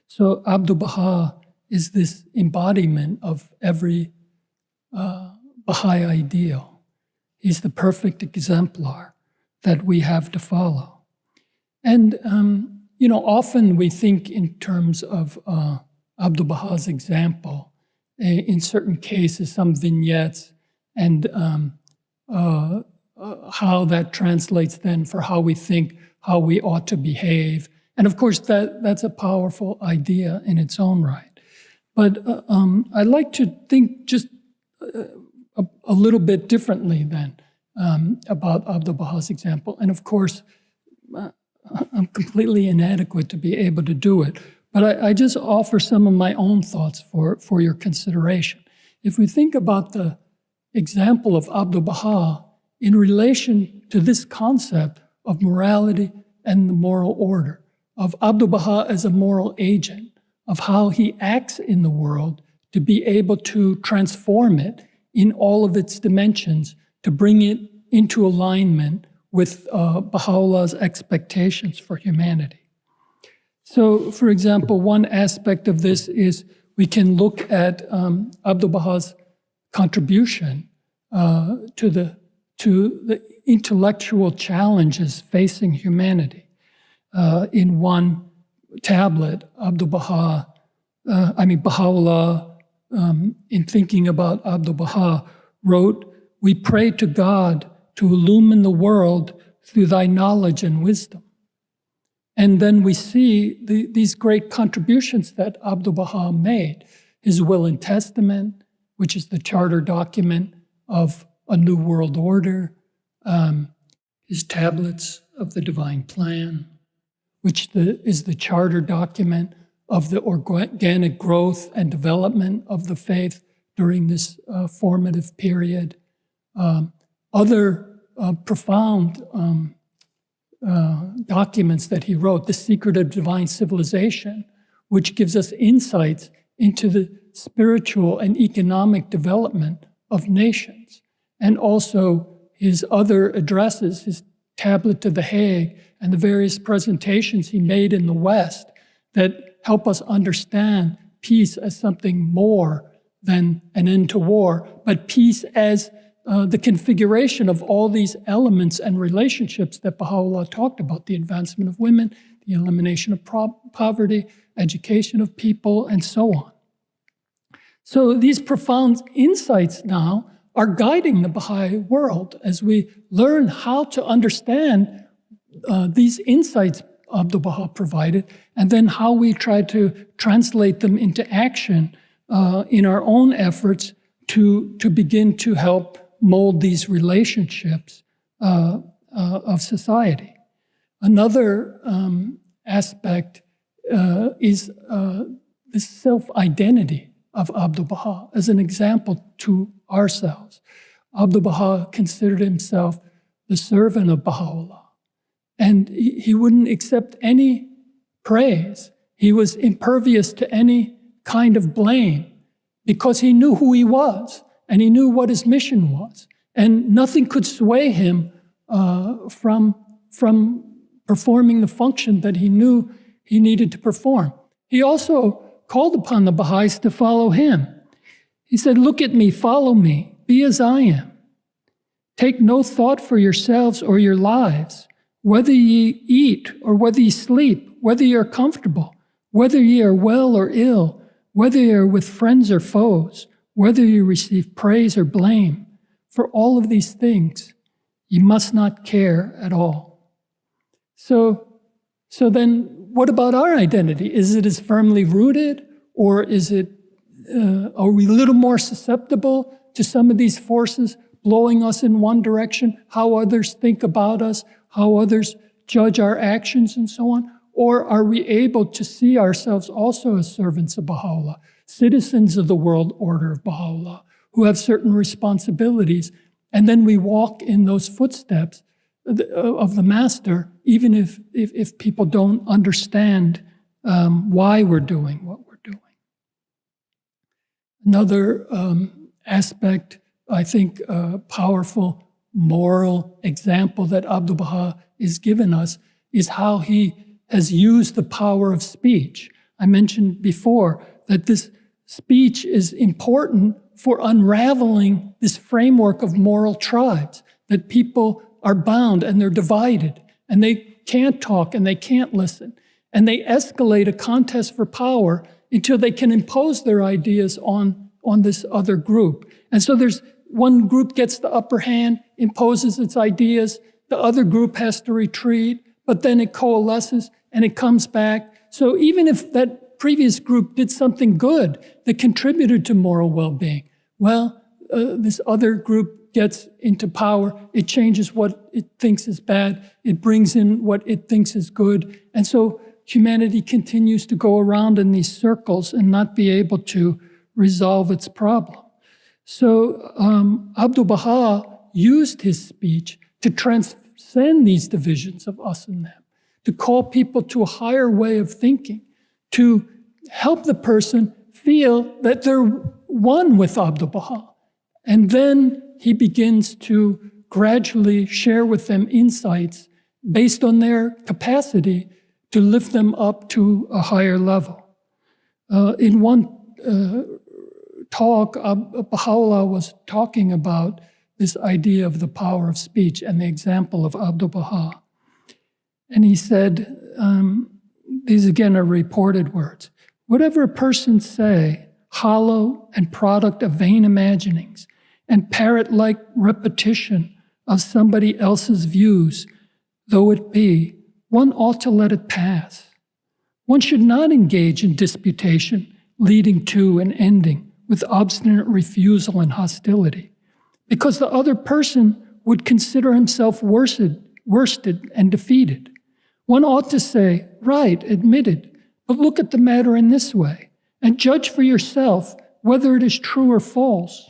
So Abdu'l-Baha is this embodiment of every Baha'i ideal. He's the perfect exemplar that we have to follow. And, often we think in terms of Abdu'l-Baha's example, in certain cases, some vignettes, and how that translates then for how we think, how we ought to behave. And of course, that's a powerful idea in its own right. But I like to think just a little bit differently then about Abdu'l-Baha's example. And of course, I'm completely inadequate to be able to do it. But I just offer some of my own thoughts for your consideration. If we think about the example of Abdu'l-Baha in relation to this concept of morality and the moral order, of Abdu'l-Baha as a moral agent, of how he acts in the world to be able to transform it in all of its dimensions to bring it into alignment with Baha'u'llah's expectations for humanity. So, for example, one aspect of this is we can look at Abdu'l-Baha's contribution to the intellectual challenges facing humanity. In one tablet, Baha'u'llah, in thinking about Abdu'l-Baha, wrote, "We pray to God to illumine the world through thy knowledge and wisdom." And then we see these great contributions that Abdu'l-Baha made. His will and testament, which is the charter document of a new world order, his tablets of the divine plan, which is the charter document of the organic growth and development of the faith during this formative period. Other profound documents that he wrote, The Secret of Divine Civilization, which gives us insights into the spiritual and economic development of nations, and also his other addresses, his tablet to The Hague, and the various presentations he made in the West that help us understand peace as something more than an end to war, but peace as the configuration of all these elements and relationships that Baha'u'llah talked about, the advancement of women, the elimination of poverty, education of people, and so on. So these profound insights now are guiding the Baha'i world as we learn how to understand these insights Abdu'l-Baha provided, and then how we try to translate them into action in our own efforts to begin to help mold these relationships of society. Another aspect is the self-identity of Abdu'l-Baha as an example to ourselves. Abdu'l-Baha considered himself the servant of Baha'u'llah, and he wouldn't accept any praise. He was impervious to any kind of blame because he knew who he was and he knew what his mission was, and nothing could sway him from performing the function that he knew he needed to perform. He also called upon the Baha'is to follow him. He said, "Look at me, follow me, be as I am. Take no thought for yourselves or your lives, whether ye eat or whether ye sleep, whether ye are comfortable, whether ye are well or ill, whether ye are with friends or foes, whether you receive praise or blame. For all of these things, you must not care at all." So then what about our identity? Is it as firmly rooted, or is it, are we a little more susceptible to some of these forces blowing us in one direction, how others think about us, how others judge our actions and so on? Or are we able to see ourselves also as servants of Baha'u'llah, citizens of the world order of Baha'u'llah, who have certain responsibilities, and then we walk in those footsteps of the Master, even if people don't understand why we're doing what we're doing. Another aspect, I think, powerful moral example that Abdu'l-Baha is given us is how he has used the power of speech. I mentioned before that this speech is important for unraveling this framework of moral tribes, that people are bound and they're divided and they can't talk and they can't listen. And they escalate a contest for power until they can impose their ideas on this other group. And so there's one group gets the upper hand, imposes its ideas, the other group has to retreat, but then it coalesces and it comes back. So even if that previous group did something good that contributed to moral well-being, this other group gets into power, it changes what it thinks is bad, it brings in what it thinks is good. And so humanity continues to go around in these circles and not be able to resolve its problem. So Abdu'l-Baha used his speech to transcend these divisions of us and them, to call people to a higher way of thinking, to help the person feel that they're one with Abdu'l-Baha, And then he begins to gradually share with them insights based on their capacity to lift them up to a higher level. In one talk, Baha'u'llah was talking about this idea of the power of speech and the example of Abdu'l-Baha. And he said, these again are reported words, "Whatever a person say, hollow and product of vain imaginings and parrot-like repetition of somebody else's views, though it be, one ought to let it pass. One should not engage in disputation leading to and ending with obstinate refusal and hostility, because the other person would consider himself worsted and defeated. One ought to say, right, admitted, but look at the matter in this way, and judge for yourself whether it is true or false.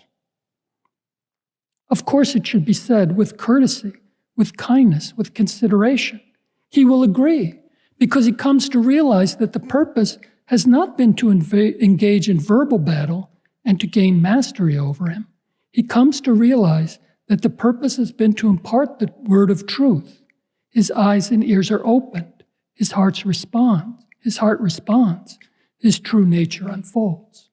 Of course, it should be said with courtesy, with kindness, with consideration. He will agree, because he comes to realize that the purpose has not been to engage in verbal battle and to gain mastery over him. He comes to realize that the purpose has been to impart the word of truth. His eyes and ears are opened. His heart responds. His true nature unfolds.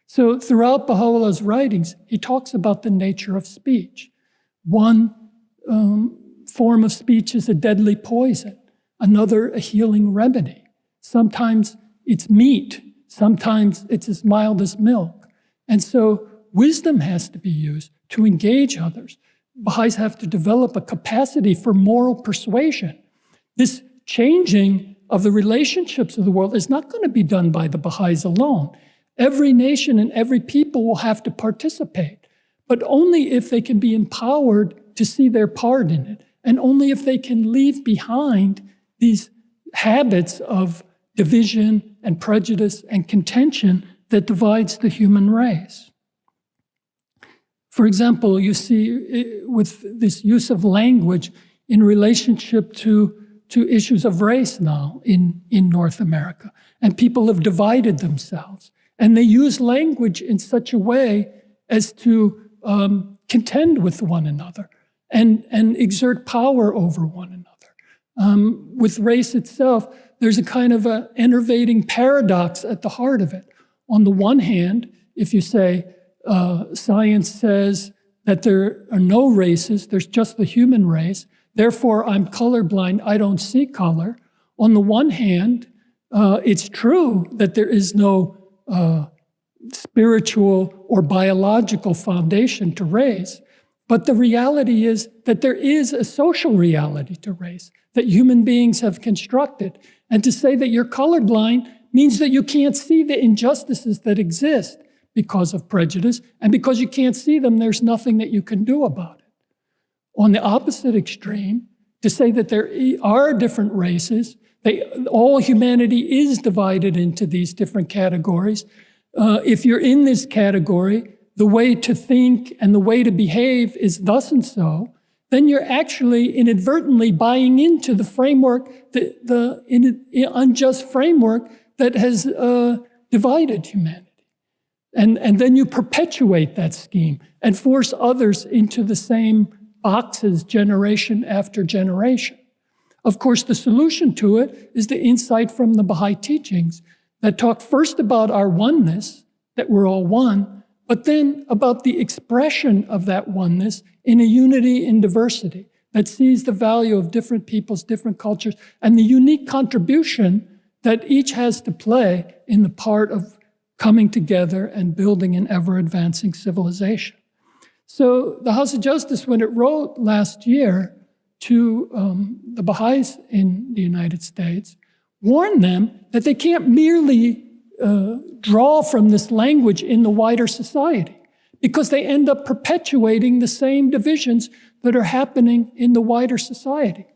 So throughout Baha'u'llah's writings, he talks about the nature of speech. One form of speech is a deadly poison, another a healing remedy. Sometimes it's meat, sometimes it's as mild as milk. And so wisdom has to be used to engage others. Baha'is have to develop a capacity for moral persuasion. This changing of the relationships of the world is not going to be done by the Baha'is alone. Every nation and every people will have to participate, but only if they can be empowered to see their part in it, and only if they can leave behind these habits of division and prejudice and contention that divides the human race. For example, you see with this use of language in relationship to issues of race now in North America, and people have divided themselves. And they use language in such a way as to contend with one another and exert power over one another. With race itself, there's a kind of an enervating paradox at the heart of it. On the one hand, if you say science says that there are no races, there's just the human race, therefore I'm colorblind, I don't see color. On the one hand, it's true that there is no spiritual or biological foundation to race, but the reality is that there is a social reality to race that human beings have constructed. And to say that you're colorblind means that you can't see the injustices that exist because of prejudice, and because you can't see them, there's nothing that you can do about it. On the opposite extreme, to say that there are different races, all humanity is divided into these different categories. If you're in this category, the way to think and the way to behave is thus and so, then you're actually inadvertently buying into the framework, the unjust framework that has divided humanity. And then you perpetuate that scheme and force others into the same boxes generation after generation. Of course, the solution to it is the insight from the Baha'i teachings that talk first about our oneness, that we're all one, but then about the expression of that oneness in a unity in diversity that sees the value of different peoples, different cultures, and the unique contribution that each has to play in the part of coming together and building an ever-advancing civilization. So the House of Justice, when it wrote last year to the Baha'is in the United States, warned them that they can't merely draw from this language in the wider society, because they end up perpetuating the same divisions that are happening in the wider society.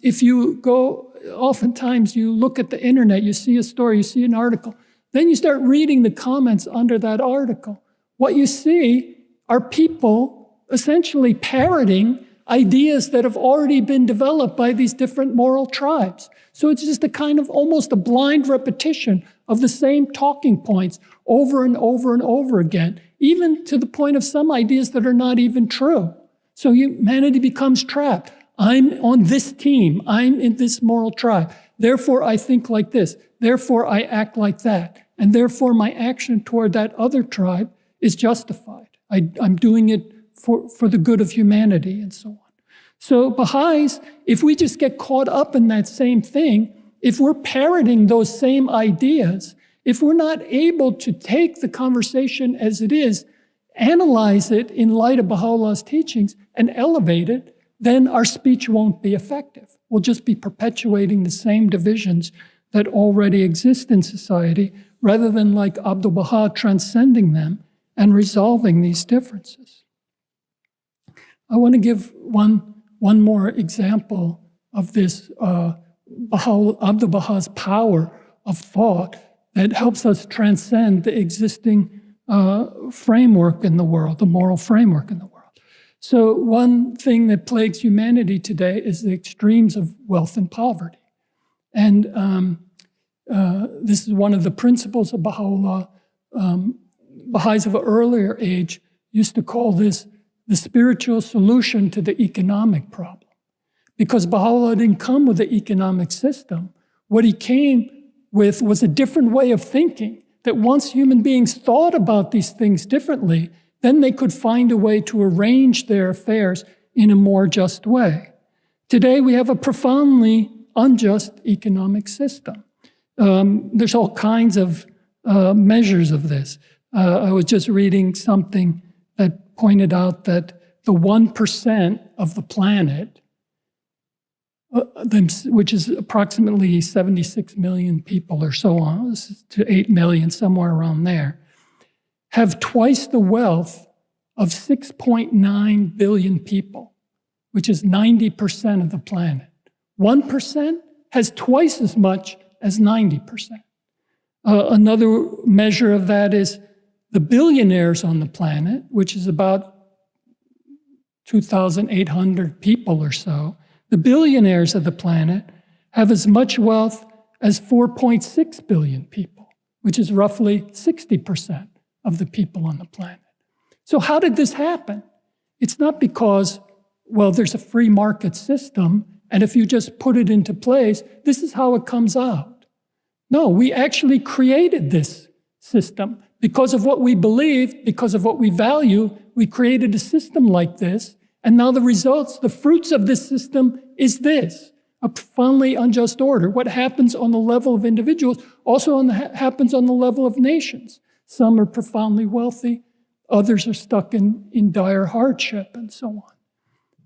If you go, oftentimes you look at the internet, you see a story, you see an article, then you start reading the comments under that article. What you see are people essentially parroting ideas that have already been developed by these different moral tribes. So it's just a kind of almost a blind repetition of the same talking points over and over and over again, even to the point of some ideas that are not even true. So humanity becomes trapped. I'm on this team. I'm in this moral tribe. Therefore, I think like this. Therefore, I act like that. And therefore, my action toward that other tribe is justified. I'm doing it for the good of humanity and so on. So Baha'is, if we just get caught up in that same thing, if we're parroting those same ideas, if we're not able to take the conversation as it is, analyze it in light of Baha'u'llah's teachings, and elevate it, then our speech won't be effective. We'll just be perpetuating the same divisions that already exist in society, rather than, like Abdu'l-Baha, transcending them and resolving these differences. I want to give one more example of this Abdu'l-Baha's power of thought that helps us transcend the existing framework in the world, the moral framework in the world. So one thing that plagues humanity today is the extremes of wealth and poverty. And this is one of the principles of Baha'u'llah. Baha'is of an earlier age used to call this the spiritual solution to the economic problem. Because Baha'u'llah didn't come with an economic system. What he came with was a different way of thinking, that once human beings thought about these things differently, then they could find a way to arrange their affairs in a more just way. Today, we have a profoundly unjust economic system. There's all kinds of measures of this. I was just reading something that pointed out that the 1% of the planet, which is approximately 76 million people or so on, to 8 million, somewhere around there, have twice the wealth of 6.9 billion people, which is 90% of the planet. 1% has twice as much as 90%. Another measure of that is the billionaires on the planet, which is about 2,800 people or so. The billionaires of the planet have as much wealth as 4.6 billion people, which is roughly 60% of the people on the planet. So how did this happen? It's not because, well, there's a free market system, and if you just put it into place, this is how it comes out. No, we actually created this system. Because of what we believe, because of what we value, we created a system like this, and now the results, the fruits of this system is this, a profoundly unjust order. What happens on the level of individuals also happens on the level of nations. Some are profoundly wealthy, others are stuck in dire hardship, and so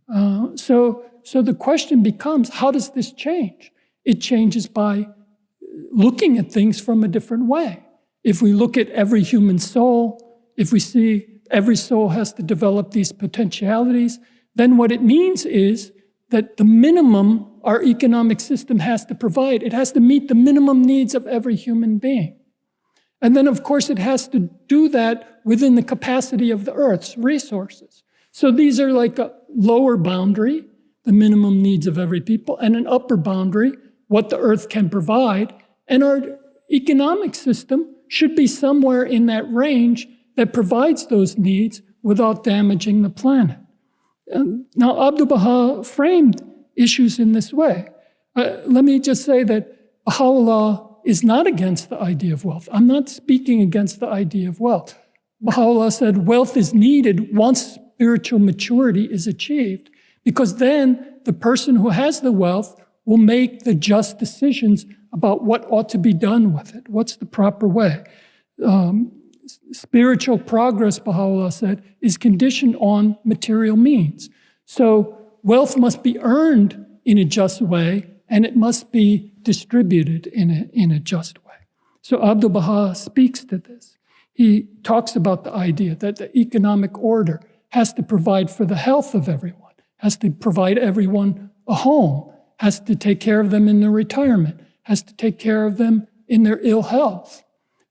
on. So the question becomes, how does this change? It changes by looking at things from a different way. If we look at every human soul, if we see every soul has to develop these potentialities, then what it means is that the minimum our economic system has to provide, it has to meet the minimum needs of every human being. And then, of course, it has to do that within the capacity of the Earth's resources. So these are like a lower boundary, the minimum needs of every people, and an upper boundary, what the Earth can provide. And our economic system should be somewhere in that range that provides those needs without damaging the planet. Now, Abdu'l-Baha framed issues in this way. Let me just say that Baha'u'llah is not against the idea of wealth. I'm not speaking against the idea of wealth. Baha'u'llah said wealth is needed once spiritual maturity is achieved, because then the person who has the wealth will make the just decisions about what ought to be done with it. What's the proper way? Spiritual progress, Baha'u'llah said, is conditioned on material means. So wealth must be earned in a just way, and it must be distributed in a just way. So Abdu'l-Baha speaks to this. He talks about the idea that the economic order has to provide for the health of everyone, has to provide everyone a home, has to take care of them in their retirement, has to take care of them in their ill health.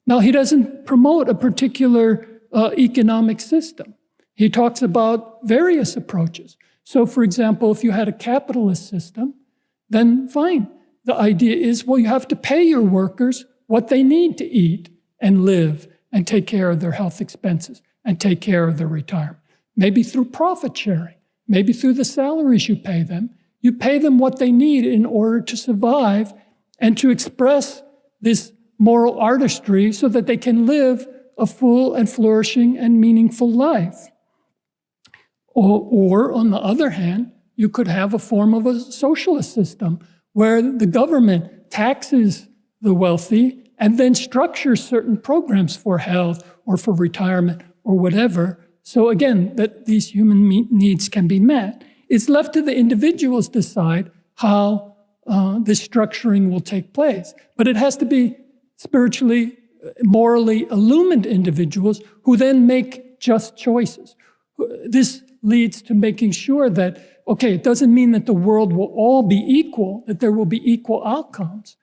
Now, he doesn't promote a particular economic system. He talks about various approaches. So, for example, if you had a capitalist system, then fine. The idea is, well, you have to pay your workers what they need to eat and live and take care of their health expenses and take care of their retirement. Maybe through profit sharing, maybe through the salaries you pay them. You pay them what they need in order to survive and to express this moral artistry so that they can live a full and flourishing and meaningful life. Or on the other hand, you could have a form of a socialist system where the government taxes the wealthy and then structures certain programs for health or for retirement or whatever. So again, that these human needs can be met. It's left to the individuals to decide how this structuring will take place. But it has to be spiritually, morally illumined individuals who then make just choices. This leads to making sure that, okay, it doesn't mean that the world will all be equal, that there will be equal outcomes.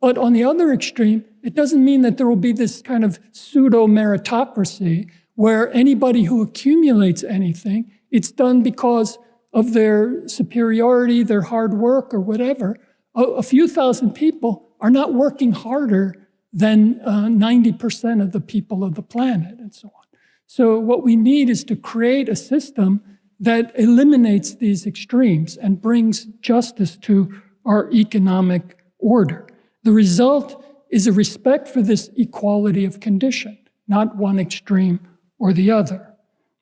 But on the other extreme, it doesn't mean that there will be this kind of pseudo-meritocracy where anybody who accumulates anything, it's done because of their superiority, their hard work, or whatever. A few thousand people are not working harder than 90% of the people of the planet, and so on. So what we need is to create a system that eliminates these extremes and brings justice to our economic order. The result is a respect for this equality of condition, not one extreme or the other.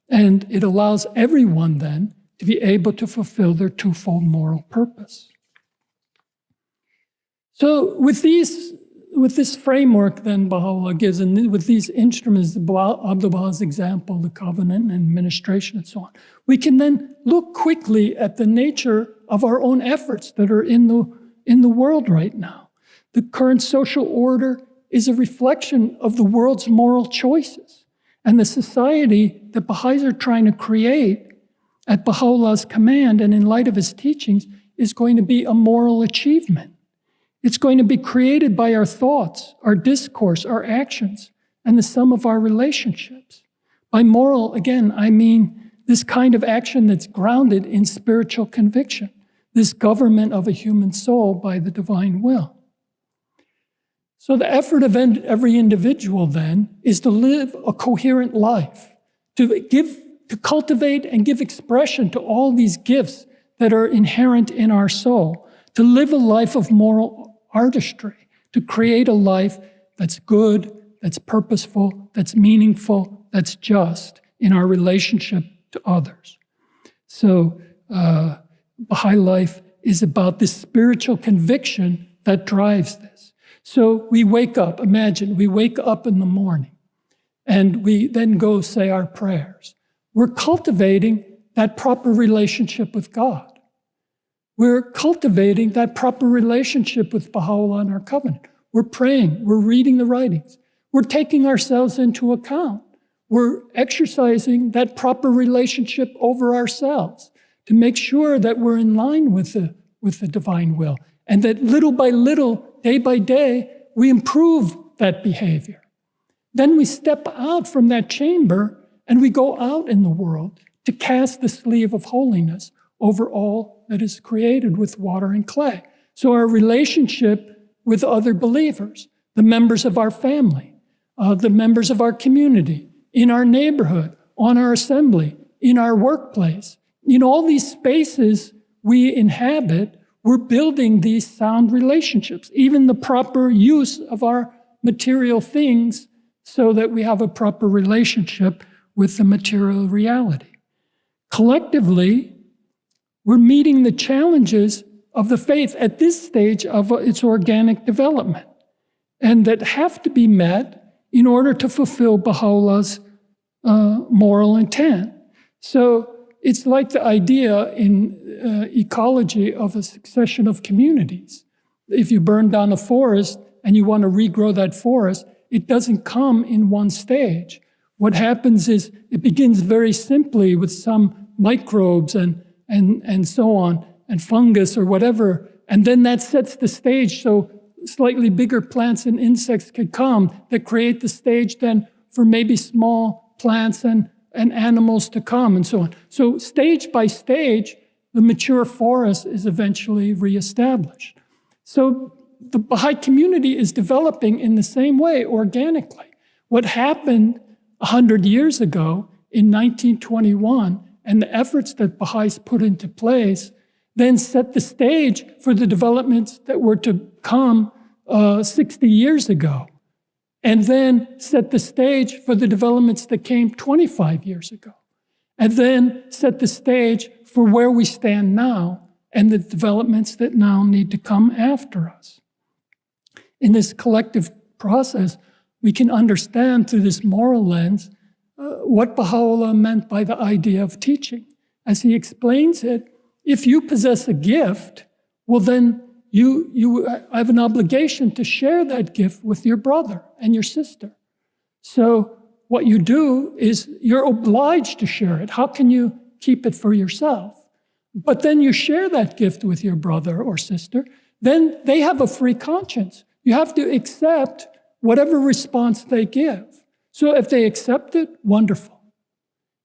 And it allows everyone then to be able to fulfill their twofold moral purpose. So with this framework then Baha'u'llah gives, and with these instruments, Abdu'l-Baha's example, the covenant and administration and so on, we can then look quickly at the nature of our own efforts that are in the world right now. The current social order is a reflection of the world's moral choices. And the society that Baha'is are trying to create at Baha'u'llah's command and in light of his teachings is going to be a moral achievement. It's going to be created by our thoughts, our discourse, our actions, and the sum of our relationships. By moral, again, I mean this kind of action that's grounded in spiritual conviction, this government of a human soul by the divine will. So the effort of every individual then is to live a coherent life, to cultivate and give expression to all these gifts that are inherent in our soul, to live a life of moral artistry, to create a life that's good, that's purposeful, that's meaningful, that's just in our relationship to others. So Baha'i life is about this spiritual conviction that drives this. So we wake up, imagine, we wake up in the morning and we then go say our prayers. We're cultivating that proper relationship with God. We're cultivating that proper relationship with Baha'u'llah and our covenant. We're praying, we're reading the writings. We're taking ourselves into account. We're exercising that proper relationship over ourselves to make sure that we're in line with the divine will, and that little by little, day by day, we improve that behavior. Then we step out from that chamber and we go out in the world to cast the sleeve of holiness over all that is created with water and clay. So our relationship with other believers, the members of our family, the members of our community, in our neighborhood, on our assembly, in our workplace, in all these spaces we inhabit, we're building these sound relationships, even the proper use of our material things so that we have a proper relationship with the material reality. Collectively, we're meeting the challenges of the faith at this stage of its organic development, and that have to be met in order to fulfill Baha'u'llah's moral intent. So it's like the idea in ecology of a succession of communities. If you burn down a forest and you want to regrow that forest, it doesn't come in one stage. What happens is it begins very simply with some microbes and so on, and fungus or whatever, and then that sets the stage so slightly bigger plants and insects could come that create the stage then for maybe small plants and animals to come and so on. So stage by stage, the mature forest is eventually reestablished. So the Baha'i community is developing in the same way, organically. What happened 100 years ago in 1921 and the efforts that Baha'is put into place then set the stage for the developments that were to come 60 years ago, and then set the stage for the developments that came 25 years ago, and then set the stage for where we stand now and the developments that now need to come after us. In this collective process, we can understand through this moral lens what Baha'u'llah meant by the idea of teaching. As he explains it, if you possess a gift, well then you have an obligation to share that gift with your brother and your sister. So what you do is you're obliged to share it. How can you keep it for yourself? But then you share that gift with your brother or sister, then they have a free conscience. You have to accept whatever response they give. So if they accept it, wonderful.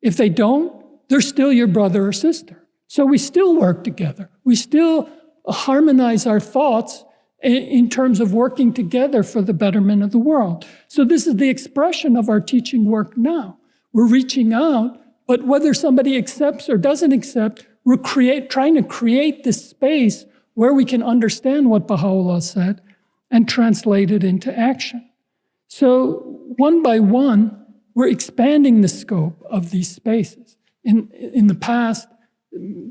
If they don't, they're still your brother or sister. So we still work together. We still harmonize our thoughts in terms of working together for the betterment of the world. So this is the expression of our teaching work now. We're reaching out, but whether somebody accepts or doesn't accept, we're trying to create this space where we can understand what Baha'u'llah said and translate it into action. So one by one, we're expanding the scope of these spaces. In the past,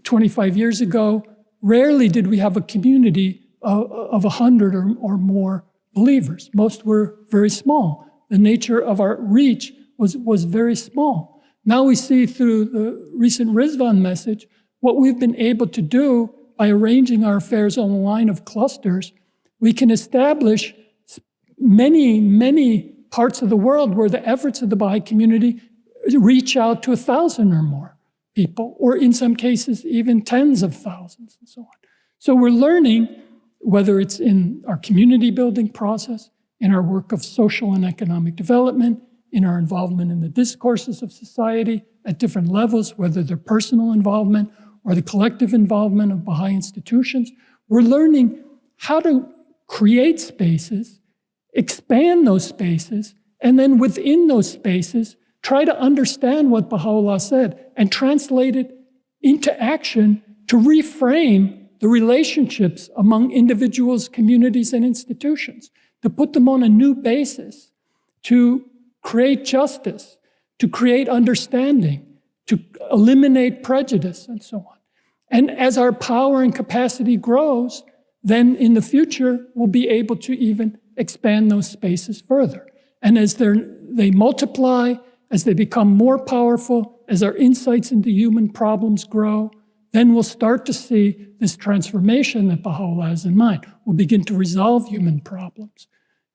25 years ago, rarely did we have a community of 100 or more believers. Most were very small. The nature of our reach was very small. Now we see through the recent Rizvan message what we've been able to do by arranging our affairs on a line of clusters. We can establish many parts of the world where the efforts of the Baha'i community reach out to 1,000 or more people, or in some cases, even tens of thousands and so on. So we're learning, whether it's in our community building process, in our work of social and economic development, in our involvement in the discourses of society at different levels, whether they're personal involvement or the collective involvement of Baha'i institutions, we're learning how to create spaces, expand those spaces, and then within those spaces, try to understand what Baha'u'llah said and translate it into action to reframe the relationships among individuals, communities, and institutions, to put them on a new basis, to create justice, to create understanding, to eliminate prejudice, and so on. And as our power and capacity grows, then in the future, we'll be able to even expand those spaces further. And as they multiply, as they become more powerful, as our insights into human problems grow, then we'll start to see this transformation that Baha'u'llah has in mind. We'll begin to resolve human problems.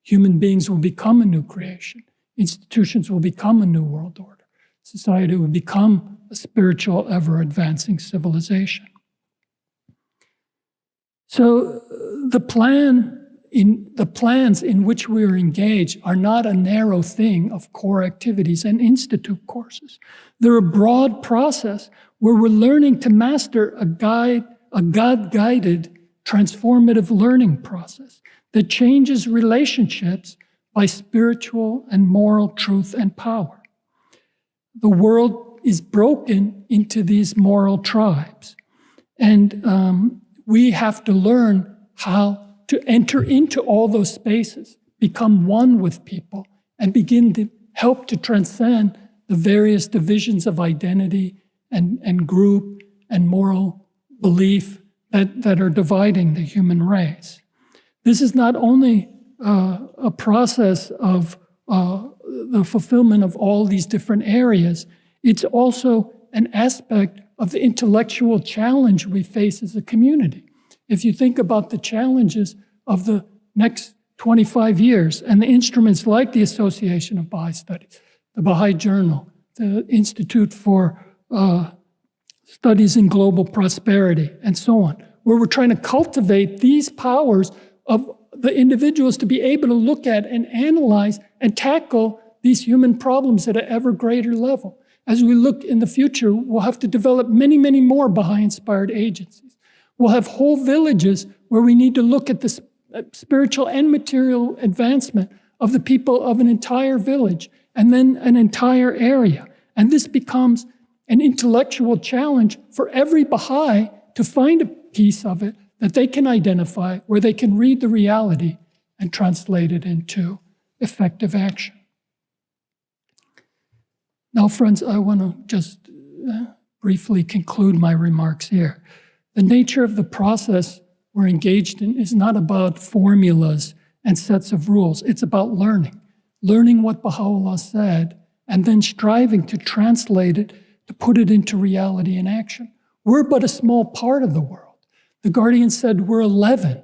Human beings will become a new creation. Institutions will become a new world order. Society will become a spiritual, ever-advancing civilization. So the plans in which we are engaged are not a narrow thing of core activities and institute courses. They're a broad process where we're learning to master a God-guided, transformative learning process that changes relationships by spiritual and moral truth and power. The world is broken into these moral tribes, and we have to learn how to enter into all those spaces, become one with people, and begin to help to transcend the various divisions of identity and group and moral belief that are dividing the human race. This is not only a process of the fulfillment of all these different areas, it's also an aspect of the intellectual challenge we face as a community. If you think about the challenges of the next 25 years and the instruments like the Association of Baha'i Studies, the Baha'i Journal, the Institute for Studies in Global Prosperity, and so on, where we're trying to cultivate these powers of the individuals to be able to look at and analyze and tackle these human problems at an ever greater level. As we look in the future, we'll have to develop many more Baha'i-inspired agencies. We'll have whole villages where we need to look at this spiritual and material advancement of the people of an entire village and then an entire area. And this becomes an intellectual challenge for every Baha'i to find a piece of it that they can identify, where they can read the reality and translate it into effective action. Now, friends, I want to just briefly conclude my remarks here. The nature of the process we're engaged in is not about formulas and sets of rules. It's about learning what Baha'u'llah said, and then striving to translate it, to put it into reality and action. We're but a small part of the world. The Guardian said we're 11.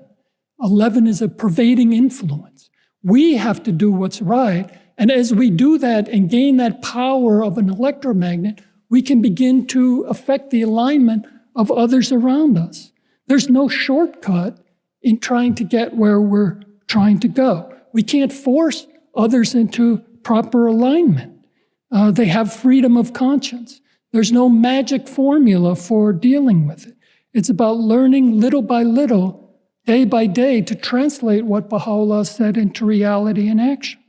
11 is a pervading influence. We have to do what's right, and as we do that and gain that power of an electromagnet, we can begin to affect the alignment of others around us. There's no shortcut in trying to get where we're trying to go. We can't force others into proper alignment. They have freedom of conscience. There's no magic formula for dealing with it. It's about learning little by little, day by day, to translate what Baha'u'llah said into reality and action.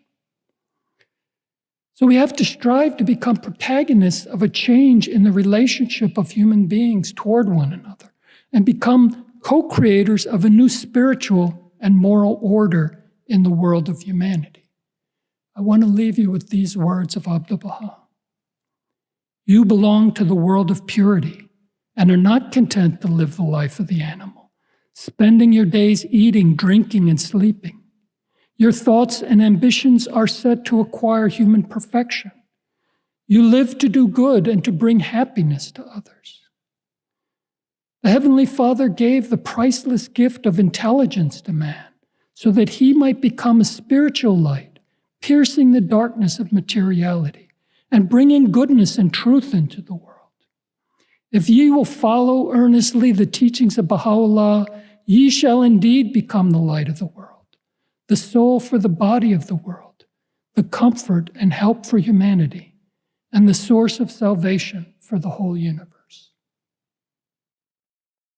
So we have to strive to become protagonists of a change in the relationship of human beings toward one another and become co-creators of a new spiritual and moral order in the world of humanity. I want to leave you with these words of Abdu'l-Baha. You belong to the world of purity and are not content to live the life of the animal, spending your days eating, drinking, and sleeping. Your thoughts and ambitions are set to acquire human perfection. You live to do good and to bring happiness to others. The Heavenly Father gave the priceless gift of intelligence to man so that he might become a spiritual light, piercing the darkness of materiality and bringing goodness and truth into the world. If ye will follow earnestly the teachings of Baha'u'llah, ye shall indeed become the light of the world, the soul for the body of the world, the comfort and help for humanity, and the source of salvation for the whole universe.